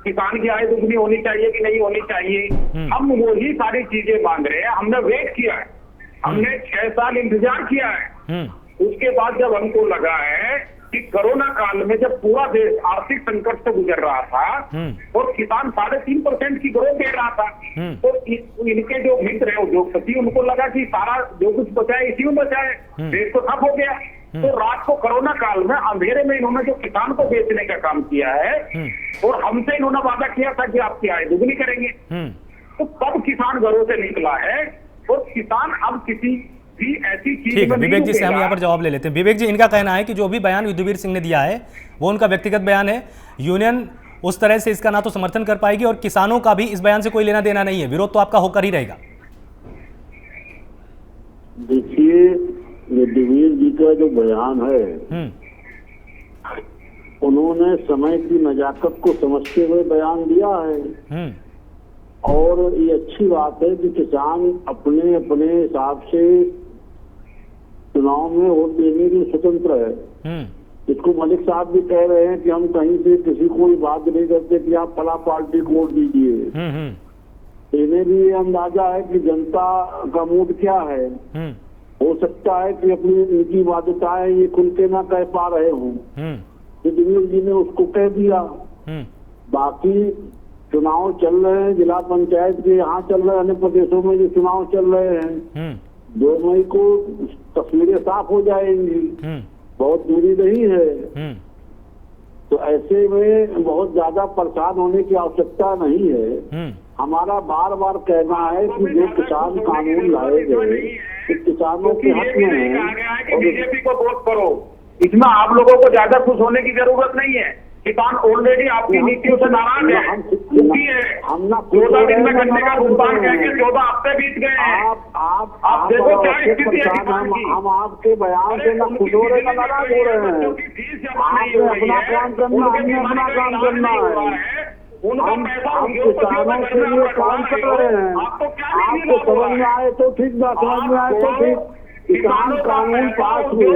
किसान की आय दुगनी होनी चाहिए कि नहीं होनी चाहिए, हम वही सारी चीजें मांग रहे हैं। हमने वेट किया है, हमने 6 साल इंतजार किया है। उसके बाद जब हमको लगा है कि कोरोना काल में जब पूरा देश आर्थिक संकट से गुजर रहा था और किसान 3.5% की ग्रोथ दे रहा था, तो इनके जो मित्र हैं उद्योगपति, उनको लगा कि सारा जो कुछ बचा है इसी में बचा है, देश तो ठप हो गया। तो रात को कोरोना काल में अंधेरे में इन्होंने जो किसान को बेचने का काम किया है और हमसे इन्होंने वादा किया था कि आपकी आय दुगनी करेंगे, तो तब किसान घरों से निकला है। और किसान अब किसी भी ऐसी चीज ठीक है, विवेक जी से हम यहाँ पर जवाब ले लेते हैं। विवेक जी, इनका कहना है कि जो भी बयान युद्धवीर सिंह ने दिया है वो उनका व्यक्तिगत बयान है, यूनियन उस तरह से इसका ना तो समर्थन कर पाएगी और किसानों का भी इस बयान से कोई लेना देना नहीं है, विरोध तो आपका होकर ही रहेगा। देखिए, युद्धवीर जी का जो बयान है उन्होंने समय की नजाकत को समझते हुए बयान दिया है। और ये अच्छी बात है कि किसान अपने अपने हिसाब से चुनाव में वोट देने के स्वतंत्र है। इसको मलिक साहब भी कह रहे हैं कि हम कहीं से किसी को बात नहीं करते कि आप फला पार्टी को वोट दीजिए। इन्हें भी ये अंदाजा है कि जनता का मूड क्या है। हो सकता है कि अपनी इनकी बाध्यताएं ये खुल के ना कह पा रहे हों, युद्धवीर जी ने उसको कह दिया। बाकी चुनाव चल रहे हैं, जिला पंचायत के यहाँ चल रहे हैं, अन्य प्रदेशों में जो चुनाव चल रहे हैं, 2 मई को तस्वीरें साफ हो जाएंगी, बहुत दूरी नहीं है। तो ऐसे में बहुत ज्यादा परेशान होने की आवश्यकता नहीं है। हमारा बार बार कहना है कि जो किसान कानून लाए गए किसानों के क्योंकि ये हक भी में नहीं है। कहा गया है कि बीजेपी को वोट करो। इसमें आप लोगों को ज्यादा खुश होने की जरूरत नहीं है। किसान ऑलरेडी आपकी नीतियों से नाराज है, दुखी है। 14 दिन में गन्ने का भुगतान कह के 14 हफ्ते बीत गए हैं। आप देखो क्या स्थिति है किसान की। हम आपके बयान से न खुश हो रहे न नाराज हो रहे हैं। आपने अपना काम करना, हमने अपना काम करना है। हम किसानों के लिए काम कर रहे हैं। आपको समझ में आए तो ठीक, ना समझ में आए तो ठीक। किसान कानून पास हुए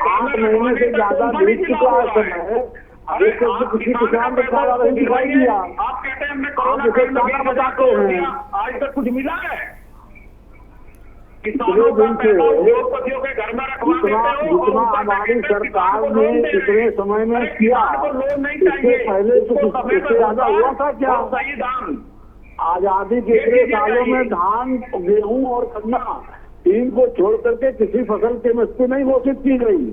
8 महीने से ज्यादा बीत चुका है समय। किसी किसान को सारा नहीं दिखाई दिया। आप कहते हैं हमने कोरोना आप इसे काल में ताना 20,000 बताते करोड़ हैं। दिया, आज तक कुछ मिला है? इतने किसानों का दिन से पैसा उद्योगपतियों के घर में रखवा देते हो, जितना और हमारी ऊपर सरकार किसान को ने लोन दे रहे इतने हैं। समय में अरे किया, किसान को लोन नहीं इससे चाहिए, पहले तो उसको समय इससे पर ज्यादा हुआ था क्या? और सही दाम। आजादी के इतने सालों में धान, गेहूं और गन्ना तीन को छोड़ करके किसी फसल के एमएसपी नहीं घोषित की गई।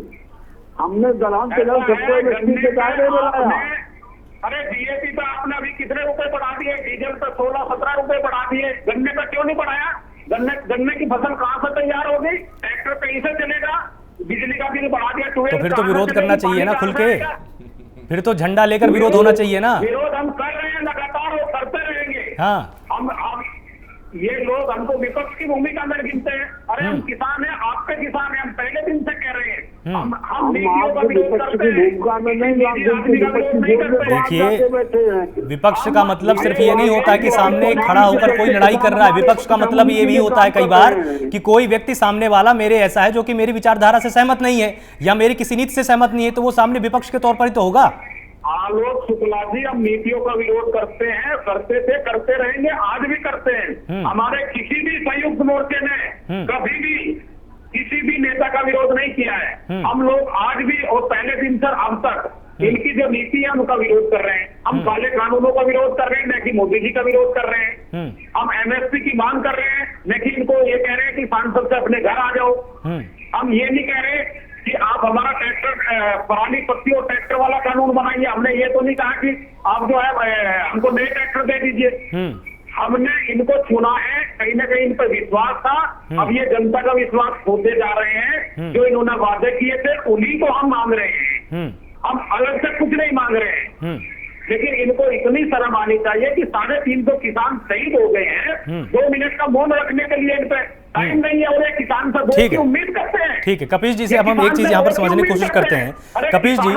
हमने दलहन के दल सबको एमएसपी के दायरे में लाया। अरे डीएपी पे आपने अभी कितने रुपए बढ़ा दिए, डीजल पे 16-17 रुपए बढ़ा दिए, गन्ने पे क्यों नहीं बढ़ाया? गन्ने की फसल कहाँ से तैयार होगी? ट्रैक्टर कहीं से चलेगा? बिजली का बिल बढ़ा दिया। तो फिर तो विरोध करना चाहिए ना खुल के, फिर तो झंडा लेकर विरोध होना चाहिए ना। विरोध हम कर रहे हैं लगातार और करते रहेंगे। हाँ, हम ये लोग हमको विपक्ष की भूमिका में गिनते हैं। अरे हम किसान हैं, आपके किसान हैं, हम पहले दिन से कह रहे हैं। हम नीतियों का विरोध करते हैं, भूमिका में नहीं देखिए, विपक्ष का मतलब सिर्फ ये नहीं होता कि सामने खड़ा होकर कोई लड़ाई कर रहा है। विपक्ष का मतलब ये भी होता है कई बार कि कोई व्यक्ति सामने वाला मेरे ऐसा है जो कि मेरी विचारधारा से सहमत नहीं है या मेरी किसी नीति से सहमत नहीं है, तो वो सामने विपक्ष के तौर पर ही तो होगा। आलोक शुक्ला जी, हम नीतियों का विरोध करते हैं, करते थे, करते रहेंगे, आज भी करते हैं। हमारे किसी भी संयुक्त मोर्चे ने कभी भी किसी भी नेता का विरोध नहीं किया है। हम लोग आज भी और पहले दिन से अब तक इनकी जो नीति है उनका विरोध कर रहे हैं। हम काले कानूनों का विरोध कर रहे हैं, न कि मोदी जी का विरोध कर रहे हैं। हम एमएसपी की मांग कर रहे हैं, न कि इनको ये कह रहे हैं कि सांसद से अपने घर आ जाओ। हम ये नहीं कह रहे कि आप हमारा ट्रैक्टर पराली पत्ती और ट्रैक्टर वाला कानून बनाइए। हमने ये तो नहीं कहा कि आप जो है हमको नए ट्रैक्टर दे दीजिए। हमने इनको चुना है, कहीं ना कहीं इन पर विश्वास था। अब ये जनता का विश्वास खोते जा रहे हैं। जो इन्होंने वादे किए थे उन्हीं को हम मांग रहे हैं। हम अलग से कुछ नहीं मांग रहे हैं। लेकिन इनको इतनी शर्म आनी चाहिए कि 350 किसान शहीद हो गए हैं। 2 मिनट का मौन रखने के लिए इन पे टाइम नहीं है, और ये किसान से वोट की उम्मीद करते हैं। ठीक है कपिश जी से अब हम एक चीज यहाँ पर समझने की कोशिश करते हैं। कपिश जी,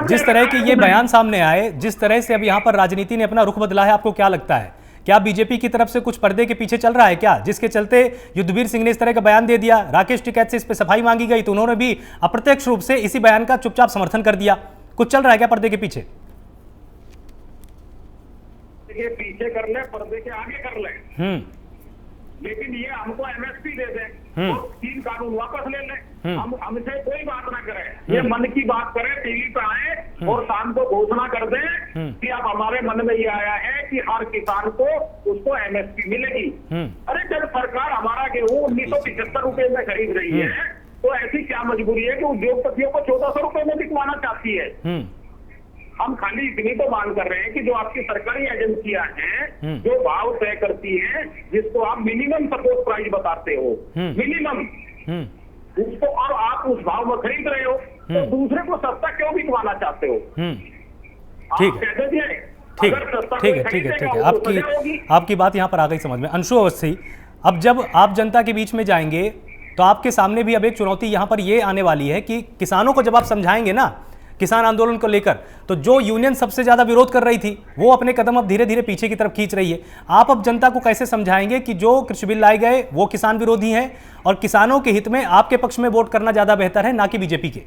जिस तरह के ये बयान सामने आए, जिस तरह से अब यहाँ पर राजनीति ने अपना रुख बदला है, आपको क्या लगता है? क्या बीजेपी की तरफ से कुछ पर्दे के पीछे चल रहा है क्या, जिसके चलते युद्धवीर सिंह ने इस तरह का बयान दे दिया? राकेश टिकैत से इस पे सफाई मांगी गई तो उन्होंने भी अप्रत्यक्ष रूप से इसी बयान का चुपचाप समर्थन कर दिया। कुछ चल रहा है क्या पर्दे के पीछे? ये पीछे कर ले, पर्दे के आगे कर ले, लेकिन ये हमको एमएसपी दे दें और 3 कानून वापस ले लें। हम हमसे कोई बात ना करें, ये मन की बात करें, टीवी पे आए और शाम को घोषणा कर दें कि अब हमारे मन में ये आया है कि हर किसान को उसको एमएसपी मिलेगी। अरे जब सरकार हमारा गेहूं 1975 रुपए में खरीद रही है, तो ऐसी क्या मजबूरी है कि उद्योगपतियों को 1400 रुपए में बिकवाना चाहती है? हम खाली इतनी तो मांग कर रहे हैं कि जो आपकी सरकारी एजेंसियां हैं, जो भाव तय करती हैं, जिसको आप मिनिमम सपोर्ट प्राइस बताते हो, मिनिमम उसको, और आप उस भाव में खरीद रहे हो, तो दूसरे को सस्ता क्यों बिकवाना चाहते हो? ठीक है, आपकी बात यहाँ पर आ गई समझ में। अंशु अवस्थी, अब जब आप जनता के बीच में जाएंगे तो आपके सामने भी अब एक चुनौती यहाँ पर ये आने वाली है कि किसानों को जब आप समझाएंगे ना किसान आंदोलन को लेकर, तो जो यूनियन सबसे ज्यादा विरोध कर रही थी वो अपने कदम अब धीरे धीरे पीछे की तरफ खींच रही है। आप अब जनता को कैसे समझाएंगे कि जो कृषि बिल लाए गए वो किसान विरोधी हैं और किसानों के हित में आपके पक्ष में वोट करना ज्यादा बेहतर है, ना कि बीजेपी के?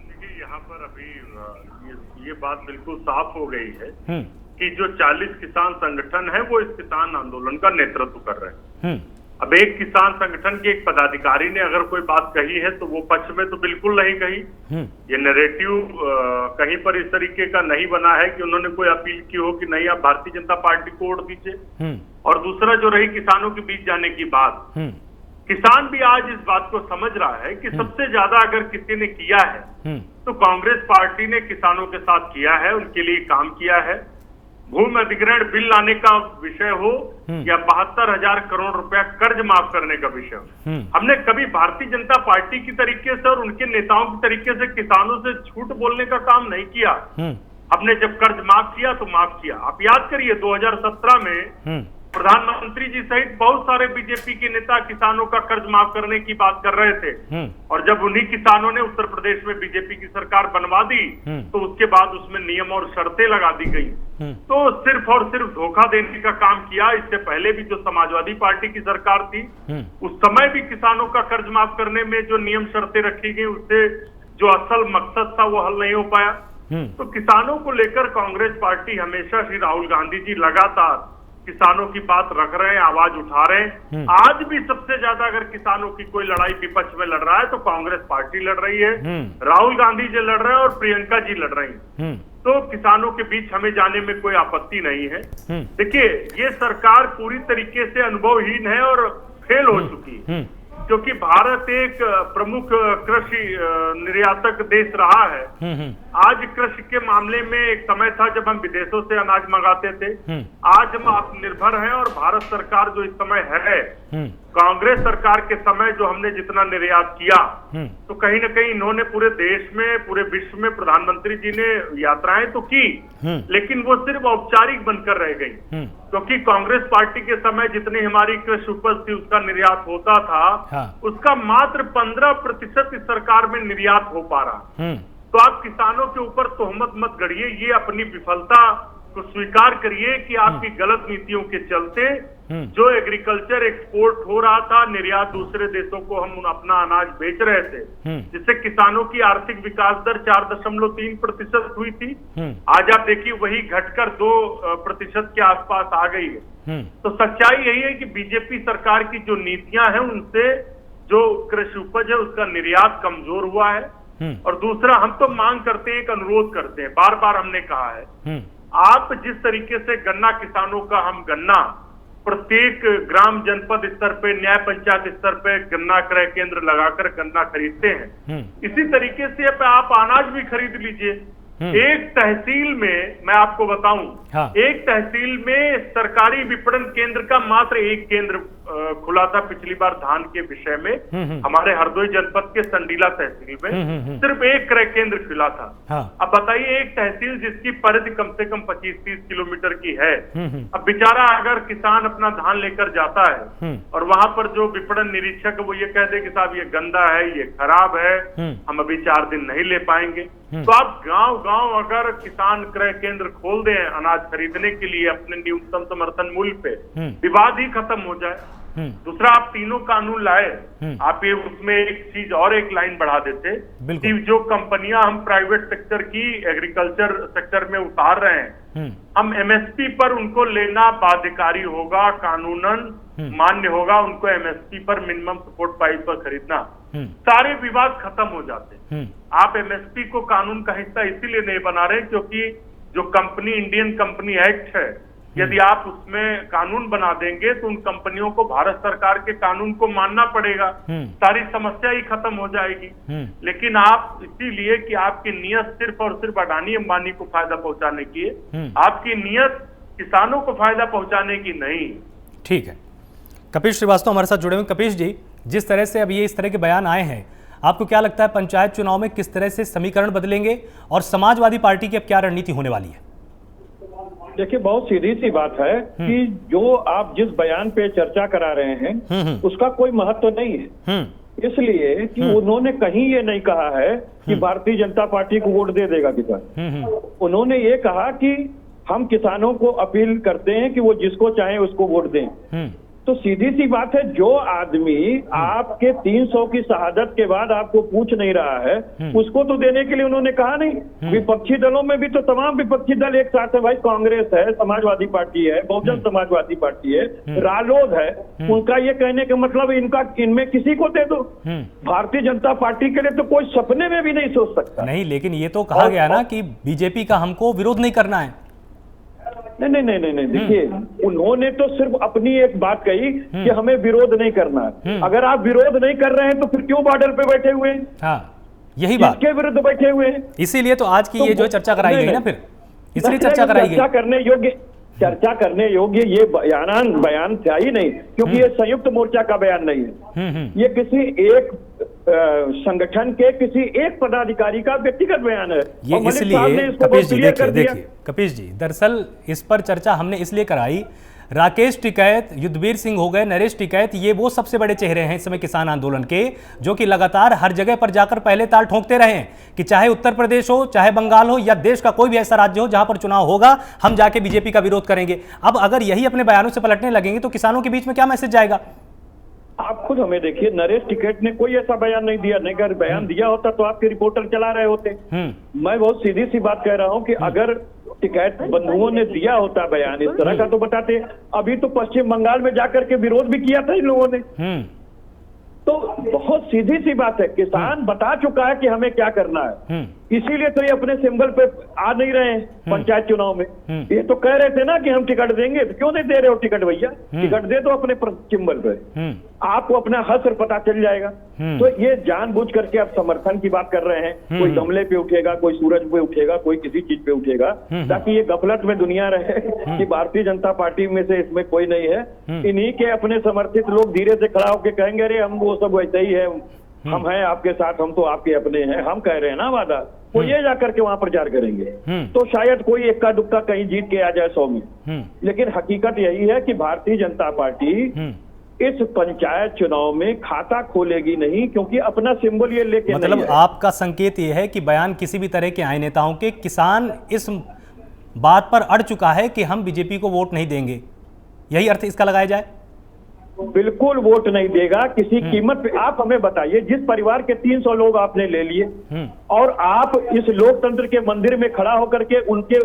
देखिए, यहाँ पर अभी ये बात बिल्कुल साफ हो गई है कि जो 40 किसान संगठन है वो इस किसान आंदोलन का नेतृत्व कर रहे हैं। अब एक किसान संगठन के एक पदाधिकारी ने अगर कोई बात कही है तो वो पक्ष में तो बिल्कुल नहीं कही। ये नैरेटिव कहीं पर इस तरीके का नहीं बना है कि उन्होंने कोई अपील की हो कि नहीं आप भारतीय जनता पार्टी को वोट दीजिए। और दूसरा जो रही किसानों के बीच जाने की बात, किसान भी आज इस बात को समझ रहा है कि सबसे ज्यादा अगर किसी ने किया है तो कांग्रेस पार्टी ने किसानों के साथ किया है, उनके लिए काम किया है। भूमि अधिग्रहण बिल लाने का विषय हो या 72,000 करोड़ रुपया कर्ज माफ करने का विषय हो, हमने कभी भारतीय जनता पार्टी की तरीके से और उनके नेताओं की तरीके से किसानों से झूठ बोलने का काम नहीं किया। हमने जब कर्ज माफ किया तो माफ किया। आप याद करिए 2017 में प्रधानमंत्री जी सहित बहुत सारे बीजेपी के नेता किसानों का कर्ज माफ करने की बात कर रहे थे, और जब उन्हीं किसानों ने उत्तर प्रदेश में बीजेपी की सरकार बनवा दी तो उसके बाद उसमें नियम और शर्तें लगा दी गई। तो सिर्फ और सिर्फ धोखा देने का काम किया। इससे पहले भी जो समाजवादी पार्टी की सरकार थी उस समय भी किसानों का कर्ज माफ करने में जो नियम शर्तें रखी गई उससे जो असल मकसद था वो हल नहीं हो पाया। तो किसानों को लेकर कांग्रेस पार्टी हमेशा श्री राहुल गांधी जी लगातार किसानों की बात रख रहे हैं, आवाज उठा रहे हैं। आज भी सबसे ज्यादा अगर किसानों की कोई लड़ाई विपक्ष में लड़ रहा है तो कांग्रेस पार्टी लड़ रही है, राहुल गांधी जी लड़ रहे हैं और प्रियंका जी लड़ रही हैं। तो किसानों के बीच हमें जाने में कोई आपत्ति नहीं है। देखिए, ये सरकार पूरी तरीके से अनुभवहीन है और फेल हो चुकी है, क्योंकि भारत एक प्रमुख कृषि निर्यातक देश रहा है। आज कृषि के मामले में एक समय था जब हम विदेशों से अनाज मंगाते थे, आज हम आत्मनिर्भर हैं और भारत सरकार जो इस समय है, कांग्रेस सरकार के समय जो हमने जितना निर्यात किया तो कहीं ना कहीं इन्होंने पूरे देश में, पूरे विश्व में प्रधानमंत्री जी ने यात्राएं तो की, लेकिन वो सिर्फ औपचारिक बनकर रह गई, क्योंकि कांग्रेस पार्टी के समय जितनी हमारी कृषि उपज थी उसका निर्यात होता था, उसका मात्र 15% इस सरकार में निर्यात हो पा रहा। तो आप किसानों के ऊपर तोहमत मत गढ़िए, ये अपनी विफलता को स्वीकार करिए कि आपकी गलत नीतियों के चलते जो एग्रीकल्चर एक्सपोर्ट हो रहा था, निर्यात दूसरे देशों को हम अपना अनाज बेच रहे थे, जिससे किसानों की आर्थिक विकास दर 4.3% हुई थी। आज आप देखिए वही घटकर 2% के आसपास आ गई है। तो सच्चाई यही है कि बीजेपी सरकार की जो नीतियां हैं उनसे जो कृषि उपज है उसका निर्यात कमजोर हुआ है। और दूसरा, हम तो मांग करते हैं, एक अनुरोध करते हैं, बार बार हमने कहा है, आप जिस तरीके से गन्ना किसानों का हम गन्ना प्रत्येक ग्राम जनपद स्तर पे, न्याय पंचायत स्तर पे गन्ना क्रय केंद्र लगाकर गन्ना खरीदते हैं, इसी तरीके से आप अनाज भी खरीद लीजिए। एक तहसील में मैं आपको बताऊं, एक तहसील में सरकारी विपणन केंद्र का मात्र एक केंद्र खुला था पिछली बार धान के विषय में, हमारे हरदोई जनपद के संडीला तहसील में सिर्फ एक क्रय केंद्र खुला था। अब बताइए, एक तहसील जिसकी परिधि कम से कम 25-30 किलोमीटर की है, अब बेचारा अगर किसान अपना धान लेकर जाता है और वहां पर जो विपणन निरीक्षक है वो ये कह दे कि साहब ये गंदा है, ये खराब है, हम अभी 4 दिन नहीं ले पाएंगे। तो आप गांव अगर किसान क्रय केंद्र खोल दें अनाज खरीदने के लिए अपने न्यूनतम समर्थन मूल्य पे, विवाद ही खत्म हो जाए। दूसरा, आप तीनों कानून लाए, आप ये उसमें एक चीज और एक लाइन बढ़ा देते कि जो कंपनियां हम प्राइवेट सेक्टर की एग्रीकल्चर सेक्टर में उतार रहे हैं, हम एमएसपी पर उनको लेना बाध्यकारी होगा, कानूनन मान्य होगा, उनको एमएसपी पर मिनिमम सपोर्ट प्राइस पर खरीदना, सारे विवाद खत्म हो जाते। आप एमएसपी को कानून का हिस्सा इसीलिए नहीं बना रहे क्योंकि जो कंपनी इंडियन कंपनी एक्ट है, यदि आप उसमें कानून बना देंगे तो उन कंपनियों को भारत सरकार के कानून को मानना पड़ेगा, सारी समस्या ही खत्म हो जाएगी। लेकिन आप इसीलिए कि आपकी नियत सिर्फ और सिर्फ अडानी अंबानी को फायदा पहुंचाने की है, आपकी नियत किसानों को फायदा पहुंचाने की नहीं। ठीक है, कपिश श्रीवास्तव हमारे साथ जुड़े हुए। कपिश जी, जिस तरह से अब ये इस तरह के बयान आए हैं, आपको क्या लगता है पंचायत चुनाव में किस तरह से समीकरण बदलेंगे और समाजवादी पार्टी की अब क्या रणनीति होने वाली है? देखिए, बहुत सीधी सी बात है कि जो आप जिस बयान पे चर्चा करा रहे हैं उसका कोई महत्व नहीं है, इसलिए कि उन्होंने कहीं ये नहीं कहा है कि भारतीय जनता पार्टी को वोट दे देगा किसान। उन्होंने ये कहा कि हम किसानों को अपील करते हैं कि वो जिसको चाहे उसको वोट दें। तो सीधी सी बात है, जो आदमी आपके 300 की शहादत के बाद आपको पूछ नहीं रहा है उसको तो देने के लिए उन्होंने कहा नहीं। विपक्षी दलों में भी तो तमाम विपक्षी दल एक साथ है भाई, कांग्रेस है, समाजवादी पार्टी है, बहुजन समाजवादी पार्टी है, रालोद है, उनका ये कहने का मतलब इनमें किसी को दे दो। भारतीय जनता पार्टी के लिए तो कोई सपने में भी नहीं सोच सकता। नहीं, लेकिन ये तो कहा गया ना कि बीजेपी का हमको विरोध नहीं करना है। नहीं, देखिए, उन्होंने तो सिर्फ अपनी एक बात कही कि हमें विरोध नहीं करना है। अगर आप विरोध नहीं कर रहे हैं तो फिर क्यों बॉर्डर पे बैठे हुए हैं? हाँ, यही बात, किसके विरुद्ध बैठे हुए हैं? इसीलिए तो आज की ये जो चर्चा कराई गई ना, फिर इसलिए चर्चा कराई गई। चर्चा करने योग्य ये बयान था ही नहीं, क्योंकि ये संयुक्त मोर्चा का बयान नहीं है। ये किसी एक संगठन के किसी एक पदाधिकारी का व्यक्तिगत बयान है। ये इसलिए कपीश जी देखिए कपीश जी, दरअसल इस पर चर्चा हमने इसलिए कराई, राकेश टिकैत, युद्धवीर सिंह हो गए, नरेश टिकैत, ये वो सबसे बड़े चेहरे हैं इस समय किसान आंदोलन के, जो कि लगातार हर जगह पर जाकर पहले ताल ठोंकते रहे हैं कि चाहे उत्तर प्रदेश हो, चाहे बंगाल हो, या देश का कोई भी ऐसा राज्य हो जहां पर चुनाव होगा, हम जाके बीजेपी का विरोध करेंगे। अब अगर यही अपने बयानों से पलटने लगेंगे तो किसानों के बीच में क्या मैसेज जाएगा? आप खुद हमें देखिए, नरेश टिकैत ने कोई ऐसा बयान नहीं दिया, नहीं अगर बयान दिया होता तो आपके रिपोर्टर चला रहे होते। मैं बहुत सीधी सी बात कह रहा हूं कि अगर टिकैत बंधुओं ने दिया होता बयान इस तरह का तो बताते। अभी तो पश्चिम बंगाल में जाकर के विरोध भी किया था इन लोगों ने। तो बहुत सीधी सी बात है, किसान बता चुका है कि हमें क्या करना है, इसीलिए तो ये अपने सिंबल पे आ नहीं रहे हैं पंचायत चुनाव में। ये तो कह रहे थे ना कि हम टिकट देंगे, तो क्यों नहीं दे रहे हो टिकट भैया? टिकट दे दो अपने सिंबल पे, आपको अपना हश्र पता चल जाएगा। तो ये जानबूझ करके आप समर्थन की बात कर रहे हैं, कोई गमले पे उठेगा, कोई सूरज पे उठेगा, कोई किसी चीज पे उठेगा, ताकि ये गफलत में दुनिया रहे कि भारतीय जनता पार्टी में से इसमें कोई नहीं है। इन्हीं के अपने समर्थित लोग धीरे से खड़ा होकर कहेंगे अरे हम वो सब वैसे ही है, हम हैं आपके साथ, हम तो आपके अपने हैं, हम कह रहे हैं ना वादा, वो ये जाकर के वहां प्रचार करेंगे। तो शायद कोई इक्का दुक्का कहीं जीत के आ जाए 100 में। लेकिन हकीकत यही है कि भारतीय जनता पार्टी इस पंचायत चुनाव में खाता खोलेगी नहीं, क्योंकि अपना सिंबल ये लेके मतलब नहीं है। आपका संकेत ये है कि बयान किसी भी तरह के आए नेताओं के, किसान इस बात पर अड़ चुका है कि हम बीजेपी को वोट नहीं देंगे, यही अर्थ इसका लगाया जाए? बिल्कुल वोट नहीं देगा किसी कीमत पे। आप हमें बताइए, जिस परिवार के 300 लोग आपने ले लिए और आप इस लोकतंत्र के मंदिर में खड़ा होकर के उनके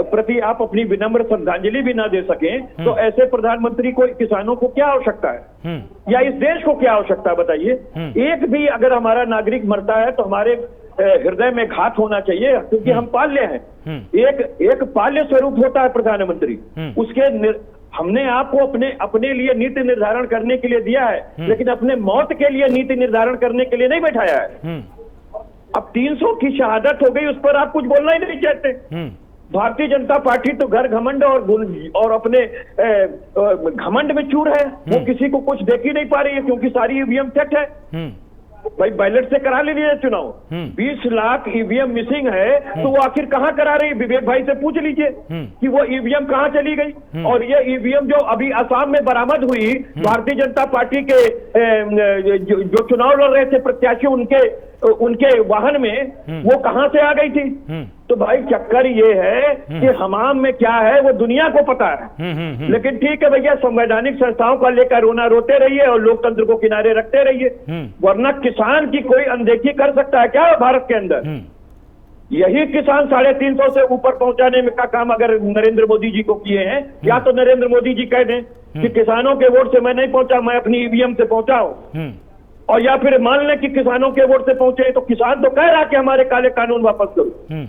प्रति आप अपनी विनम्र श्रद्धांजलि भी ना दे सकें, तो ऐसे प्रधानमंत्री को, किसानों को क्या आवश्यकता है, या इस देश को क्या आवश्यकता है बताइए? एक भी अगर हमारा नागरिक मरता है तो हमारे हृदय में घात होना चाहिए, क्योंकि हम पाल्य हैं। एक पाल्य स्वरूप होता है प्रधानमंत्री, उसके हमने आपको अपने लिए नीति निर्धारण करने के लिए दिया है, लेकिन अपने मौत के लिए नीति निर्धारण करने के लिए नहीं बैठाया है। अब 300 की शहादत हो गई, उस पर आप कुछ बोलना ही नहीं चाहते। भारतीय जनता पार्टी तो घर घमंड और अपने घमंड में चूर है, वो किसी को कुछ देख ही नहीं पा रही है, क्योंकि सारी ईवीएम सेट है। भाई बैलेट से करा लीजिए चुनाव, 20 लाख ईवीएम मिसिंग है, तो वो आखिर कहाँ करा रही? विवेक भाई से पूछ लीजिए कि वो ईवीएम कहाँ चली गई। और ये ईवीएम जो अभी असम में बरामद हुई, भारतीय जनता पार्टी के जो चुनाव लड़ रहे थे प्रत्याशी, उनके वाहन में, वो कहां से आ गई थी? तो भाई चक्कर ये है कि हमाम में क्या है वो दुनिया को पता है। लेकिन ठीक है भैया, संवैधानिक संस्थाओं का लेकर रोना रोते रहिए और लोकतंत्र को किनारे रखते रहिए, वरना किसान की कोई अनदेखी कर सकता है क्या भारत के अंदर? यही किसान 350 से ऊपर पहुंचाने में का काम अगर नरेंद्र मोदी जी को किए हैं, या तो नरेंद्र मोदी जी कह दें कि किसानों के वोट से मैं नहीं पहुंचा, मैं अपनी ईवीएम से पहुंचा हूं, और या फिर मान लें कि किसानों के वोट से पहुंचे, तो किसान तो कह रहा कि हमारे काले कानून वापस करो।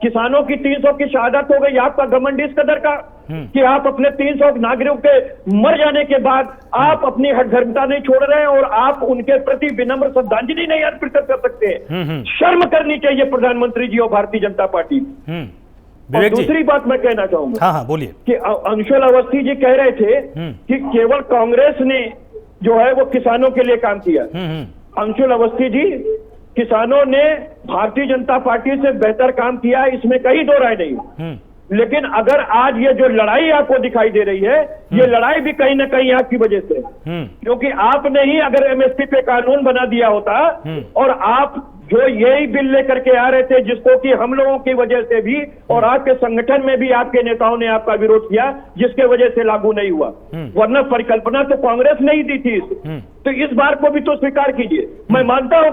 किसानों की 300 की शहादत हो गई, आपका घमंड इस कदर का कि आप अपने 300 नागरिकों के मर जाने के बाद आप अपनी हठधर्मिता नहीं छोड़ रहे हैं और आप उनके प्रति विनम्र श्रद्धांजलि नहीं अर्पित कर सकते हैं। शर्म करनी चाहिए प्रधानमंत्री जी और भारतीय जनता पार्टी। और दूसरी बात मैं कहना चाहूंगा, हाँ बोलिए, कि अंशुल अवस्थी जी कह रहे थे कि केवल कांग्रेस ने जो है वो किसानों के लिए काम किया। अंशुल अवस्थी जी, किसानों ने भारतीय जनता पार्टी से बेहतर काम किया है, इसमें कहीं दो राय नहीं। लेकिन अगर आज ये जो लड़ाई आपको दिखाई दे रही है, ये लड़ाई भी कहीं ना कहीं आपकी वजह से, क्योंकि आपने ही अगर एमएसपी पे कानून बना दिया होता, और आप जो यही बिल लेकर के आ रहे थे, जिसको कि हम लोगों की वजह से भी और आपके संगठन में भी आपके नेताओं ने आपका विरोध किया, जिसके वजह से लागू नहीं हुआ, वरना परिकल्पना तो कांग्रेस ने ही दी थी। तो इस बार को भी तो स्वीकार कीजिए। मैं मानता हूं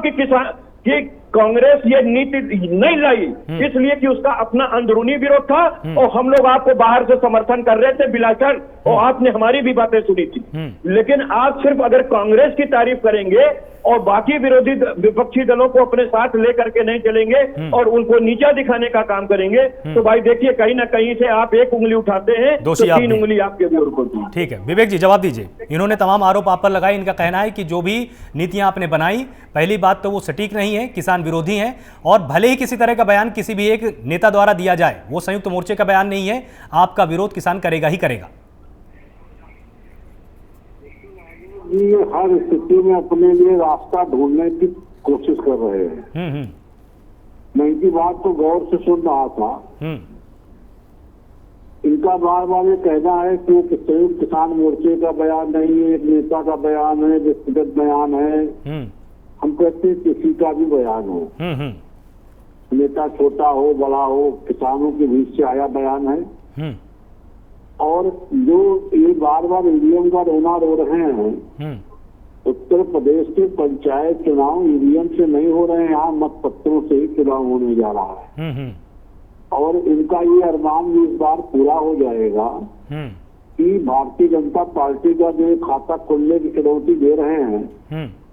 कि कांग्रेस ये नीति नहीं लाई इसलिए कि उसका अपना अंदरूनी विरोध था, और हम लोग आपको बाहर से समर्थन कर रहे थे बिलाकर, और आपने हमारी भी बातें सुनी थी। लेकिन आप सिर्फ अगर कांग्रेस की तारीफ करेंगे और बाकी विपक्षी दलों को अपने साथ लेकर के नहीं चलेंगे और उनको नीचा दिखाने का काम करेंगे, तो भाई देखिए कहीं ना कहीं से आप एक उंगली उठाते हैं तो 3 उंगली आपके भी ऊपर। ठीक है, विवेक जी जवाब दीजिए। इन्होंने तमाम आरोप आप पर लगाए, इनका कहना है कि जो भी नीतियां आपने बनाई, पहली बात तो वो सटीक नहीं है, किसान किसान विरोधी हैं, और भले ही किसी तरह का बयान किसी भी एक नेता द्वारा दिया जाए, वो संयुक्त मोर्चे का बयान नहीं है, आपका विरोध किसान करेगा ही करेगा। ये हर स्थिति में अपने लिए रास्ता ढूंढने की कोशिश कर रहे हैं। मैं इनकी बात तो गौर से सुन रहा था। इनका बार बार ये कहना है कि वो संयुक्त किसान मोर्चे का बयान नहीं है, एक नेता का बयान है, व्यक्तिगत बयान है। हम कहते हैं किसी का भी बयान हो, नेता छोटा हो बड़ा हो, किसानों के बीच से आया बयान है। और जो ये बार बार ईवीएम का रोना रो रहे हैं, उत्तर प्रदेश के पंचायत चुनाव ईवीएम से नहीं हो रहे हैं, यहाँ मत पत्रों से ही चुनाव होने जा रहा है। और इनका ये अरमान भी इस बार पूरा हो जाएगा कि भारतीय जनता पार्टी का जो खाता खोलने की चुनौती दे रहे हैं,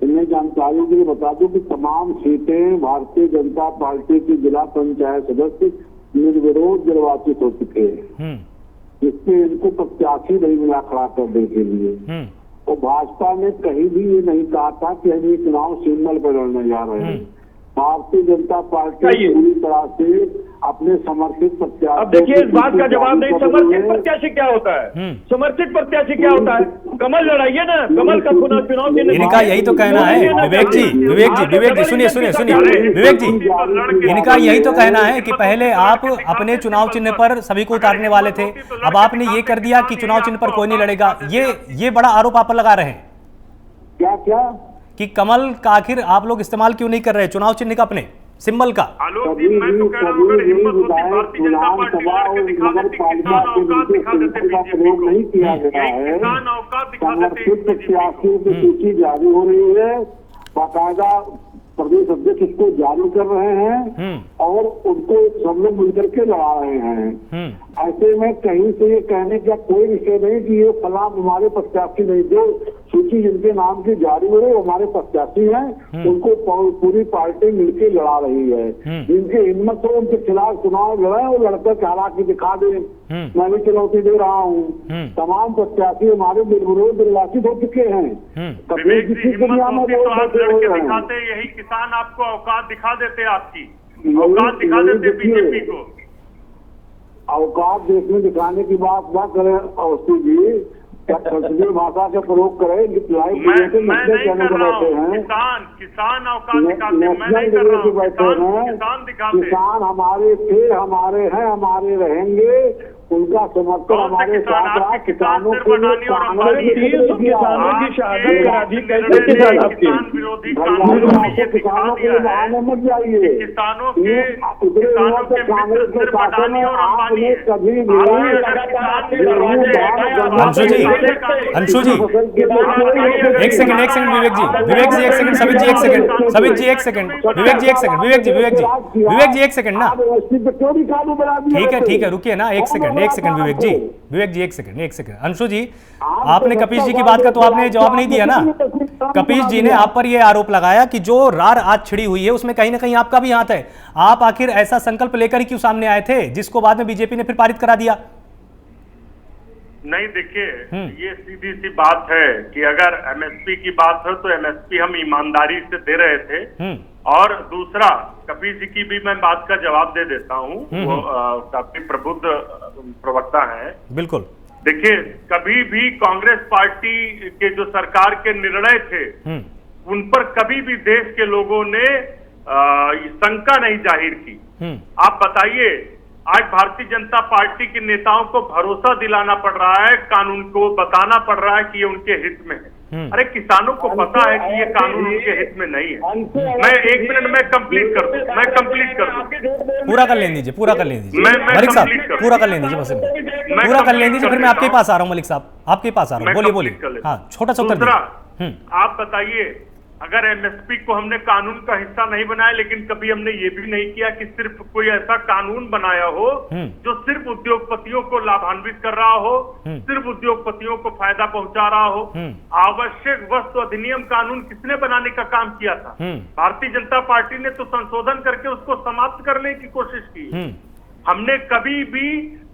इन्हें जानकारी के लिए बता दूं कि तमाम सीटें भारतीय जनता पार्टी की जिला पंचायत सदस्य निर्विरोध निर्वाचित हो चुके हैं, जिसमें इनको प्रत्याशी नहीं मिला खड़ा करने के लिए। और भाजपा ने कहीं भी ये नहीं कहा था कि हम ये चुनाव सिंबल पर लड़ने जा रहे हैं। भारतीय जनता पार्टी पूरी तरह से अपने समर्थित प्रत्याशी। अब देखिए इस बात का जवाब नहीं, समर्थित प्रत्याशी क्या होता है? समर्थित प्रत्याशी क्या होता है? कमल लड़ाइए ना, कमल का चुनाव इनका यही तो कहना है। विवेक जी सुनिए विवेक जी, इनका यही तो कहना है कि पहले आप अपने चुनाव चिन्ह पर सभी को उतारने वाले थे, अब आपने ये कर दिया कि चुनाव चिन्ह पर कोई नहीं लड़ेगा। ये बड़ा आरोप आप पर लगा रहे हैं। क्या कि कमल का आखिर आप लोग इस्तेमाल क्यों नहीं कर रहे चुनाव चिन्ह का, अपने सिंबल का? आलोक जी, मैं तो कह रहा हूं अगर हिम्मत होती भारतीय जनता पार्टी लड़के दिखा देती, किसान औकात दिखा देते बीजेपी को, नहीं किया गया है। किसान औकात दिखा देते प्रत्याशियों की सूची जारी हो रही है, बाकायदा प्रदेश अध्यक्ष इसको जारी कर रहे हैं और उनको सब लोग मिलकर के लड़ा रहे हैं। ऐसे में कहीं से ये कहने का कोई विषय नहीं कि ये फलां हमारे प्रत्याशी नहीं, जो सूची जिनके नाम की जारी हो रही है हमारे प्रत्याशी हैं, उनको पूरी पार्टी मिलकर लड़ा रही है। जिनकी हिम्मत हो उनके खिलाफ चुनाव लड़े और लड़कर हालांकि दिखा दें, मैं भी चुनौती दे रहा हूँ। तमाम प्रत्याशी हमारे निर्विरोध निर्वाचित हो चुके हैं। विवेक जी, हिम्मत होती तो आप लड़के दिखाते, यही किसान आपको औकात दिखा देते, आपकी औकात दिखा देते बीजेपी को। औकात देखने दिखाने की बात ना करें अवस्थी जी, संसदीय भाषा का प्रयोग करें। मैं नहीं कर रहा हूँ, किसान औकात दिखाते, मैं नहीं कर रहा हूँ, किसान दिखाते। किसान हमारे थे, हमारे हैं, हमारे रहेंगे, उनका समर्थन हमारे साथ रहा। किसानों के किसानों की शहादत करा दी, कैसे किसान आपके विरोधी कानून किसानों के लिए बहाने मत जाइए। किसानों के कांग्रेस के शासन में आपने कभी अंशु जी एक सेकंड विवेक जी एक सेकंड, सबित जी एक सेकंड, विवेक जी एक सेकंड ना, ठीक है रुकिए ना, एक सेकंड विवेक जी एक सेकंड। अंशु जी, आपने कपीश जी की बात का तो आपने जवाब नहीं दिया ना। कपीश जी ने आप पर यह आरोप लगाया कि जो रार आज छिड़ी हुई है उसमें कहीं ना कहीं आपका भी हाथ है। आप आखिर ऐसा संकल्प लेकर ही क्यों सामने आए थे जिसको बाद में बीजेपी ने फिर पारित करा दिया? नहीं, देखिए ये सीधी सी बात है कि अगर एमएसपी की बात हो तो एमएसपी हम ईमानदारी से दे रहे थे। और दूसरा, कपिल जी की भी मैं बात का जवाब दे देता हूँ, वो काफी प्रबुद्ध प्रवक्ता है। बिल्कुल। देखिए, कभी भी कांग्रेस पार्टी के जो सरकार के निर्णय थे उन पर कभी भी देश के लोगों ने शंका नहीं जाहिर की। आप बताइए, आज भारतीय जनता पार्टी के नेताओं को भरोसा दिलाना पड़ रहा है, कानून को बताना पड़ रहा है कि ये उनके हित में है। अरे किसानों को पता है कि ये कानून उनके हित में नहीं है। मैं 1 मिनट में कंप्लीट कर दूं, पूरा कर लेने दीजिए मलिक साहब, पूरा कर लेने दीजिए, फिर मैं आपके पास आ रहा हूँ। मलिक साहब आपके पास आ रहा हूँ, बोलिए। हाँ, छोटा सा उत्तर दीजिए। आप बताइए, अगर एमएसपी को हमने कानून का हिस्सा नहीं बनाया, लेकिन कभी हमने ये भी नहीं किया कि सिर्फ कोई ऐसा कानून बनाया हो जो सिर्फ उद्योगपतियों को लाभान्वित कर रहा हो, सिर्फ उद्योगपतियों को फायदा पहुंचा रहा हो। आवश्यक वस्तु अधिनियम कानून किसने बनाने का काम किया था? भारतीय जनता पार्टी ने तो संशोधन करके उसको समाप्त करने की कोशिश की। हमने कभी भी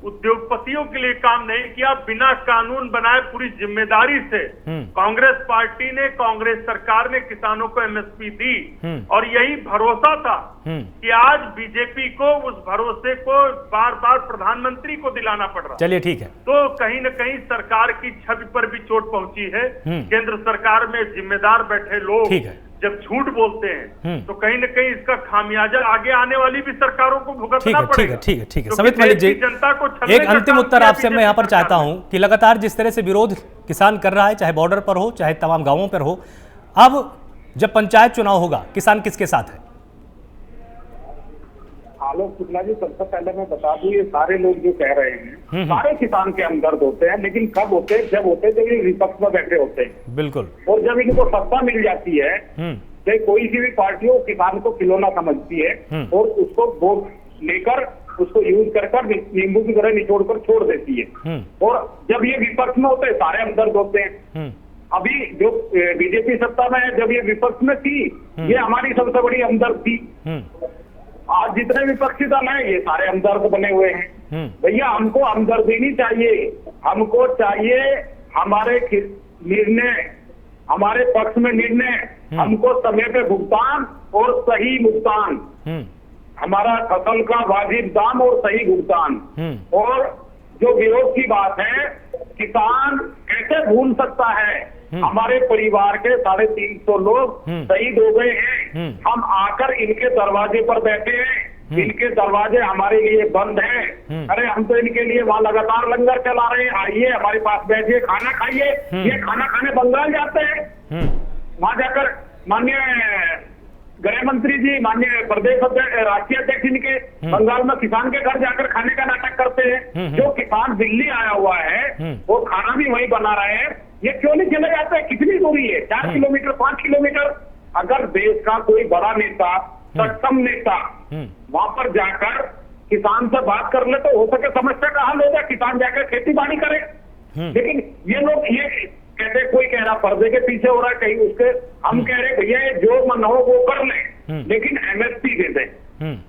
उद्योगपतियों के लिए काम नहीं किया। बिना कानून बनाए पूरी जिम्मेदारी से कांग्रेस पार्टी ने, कांग्रेस सरकार ने किसानों को एमएसपी दी और यही भरोसा था कि आज बीजेपी को उस भरोसे को बार बार प्रधानमंत्री को दिलाना पड़ रहा। चलिए ठीक है। तो कहीं न कहीं सरकार की छवि पर भी चोट पहुंची है। केंद्र सरकार में जिम्मेदार बैठे लोग ठीक है, जब झूठ बोलते हैं तो कहीं न कहीं इसका खामियाजा आगे आने वाली भी सरकारों को भुगतना पड़ेगा। ठीक है। समित मलिक जी, जनता को एक अंतिम उत्तर आपसे मैं यहाँ पर चाहता हूँ कि लगातार जिस तरह से विरोध किसान कर रहा है, चाहे बॉर्डर पर हो चाहे तमाम गांवों पर हो, अब जब पंचायत चुनाव होगा किसान किसके साथ है? आलोक शुक्ला जी, सबसे पहले मैं बता दूं, ये सारे लोग जो कह रहे हैं सारे किसान के हमदर्द होते हैं, लेकिन कब होते हैं? जब होते हैं जब ये विपक्ष में बैठे होते हैं। बिल्कुल। और जब इनको सत्ता मिल जाती है, चाहे कोई सी भी पार्टी हो, किसान को खिलौना समझती है और उसको वोट लेकर उसको यूज कर नींबू की तरह निचोड़ कर छोड़ देती है। और जब ये विपक्ष में होते हैं सारे हमदर्द होते हैं। अभी जो बीजेपी सत्ता में है, जब ये विपक्ष में थी, ये हमारी सबसे बड़ी हमदर्द थी। आज जितने विपक्षी दल हैं ये सारे हमदर्द बने हुए हैं। भैया हमको हमदर्दी नहीं चाहिए, हमको चाहिए हमारे निर्णय, हमारे पक्ष में निर्णय, हमको समय पे भुगतान और सही भुगतान, हमारा फसल का वाजिब दाम और सही भुगतान। और जो विरोध की बात है, किसान कैसे भूल सकता है? हमारे परिवार के 350 लोग शहीद हो गए हैं, हम आकर इनके दरवाजे पर बैठे हैं, इनके दरवाजे हमारे लिए बंद हैं। अरे हम तो इनके लिए वहाँ लगातार लंगर चला रहे हैं, आइए हमारे पास बैठिए, खाना खाइए। ये खाना खाने बंगाल जाते हैं, वहाँ जाकर माननीय गृह मंत्री जी, माननीय प्रदेश राष्ट्रीय अध्यक्ष इनके बंगाल में किसान के घर जाकर खाने का नाटक करते हैं। जो किसान दिल्ली आया हुआ है वो खाना भी वहीं बना रहे हैं, ये क्यों नहीं चले जाते? कितनी दूरी है? 4 किलोमीटर, 5 किलोमीटर। अगर देश का कोई बड़ा नेता, सक्षम नेता वहां पर जाकर किसान से बात कर ले तो हो सके समस्या का हल हो जाए, किसान जाकर खेती बाड़ी करे। लेकिन ये लोग ये कहते, कोई कह रहा पर्दे के पीछे हो रहा है कहीं उसके, हम कह रहे भैया जो मन हो वो कर ले, लेकिन एमएसपी दे दे।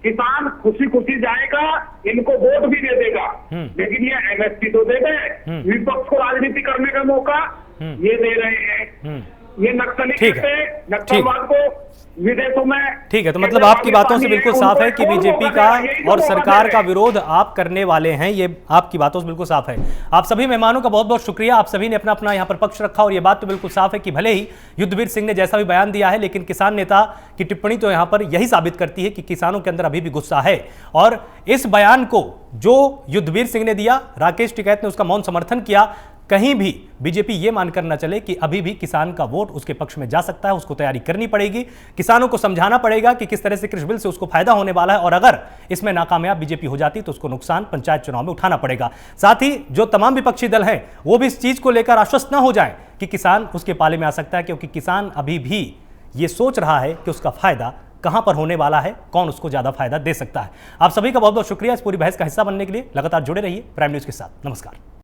किसान खुशी खुशी जाएगा, इनको वोट भी दे देगा, लेकिन ये एमएसपी तो दे दे। विपक्ष को राजनीति करने का मौका ये दे रहे हैं। ये नक्सली कहते हैं, नक्सलवाद को विदेशों में। ठीक है, तो मतलब आपकी बातों से बिल्कुल साफ है कि बीजेपी का और सरकार का विरोध आप करने वाले हैं, ये आपकी बातों से बिल्कुल साफ है। आप सभी मेहमानों का बहुत बहुत शुक्रिया, आप सभी ने अपना अपना यहाँ पर पक्ष रखा और ये बात तो बिल्कुल साफ है कि भले ही युद्धवीर सिंह ने जैसा भी बयान दिया है, लेकिन किसान नेता की टिप्पणी तो यहाँ पर यही साबित करती है कि किसानों के अंदर अभी भी गुस्सा है। और इस बयान को जो युद्धवीर सिंह ने दिया, राकेश टिकैत ने उसका मौन समर्थन किया। कहीं भी बीजेपी ये मानकर न चले कि अभी भी किसान का वोट उसके पक्ष में जा सकता है, उसको तैयारी करनी पड़ेगी, किसानों को समझाना पड़ेगा कि किस तरह से कृषि बिल से उसको फायदा होने वाला है, और अगर इसमें नाकामयाब बीजेपी हो जाती तो उसको नुकसान पंचायत चुनाव में उठाना पड़ेगा। साथ ही जो तमाम विपक्षी दल हैं वो भी इस चीज को लेकर आश्वस्त न हो जाए कि किसान उसके पाले में आ सकता है, क्योंकि किसान अभी भी ये सोच रहा है कि उसका फायदा कहां पर होने वाला है, कौन उसको ज्यादा फायदा दे सकता है। आप सभी का बहुत बहुत शुक्रिया इस पूरी बहस का हिस्सा बनने के लिए। लगातार जुड़े रहिए प्राइम न्यूज के साथ। नमस्कार।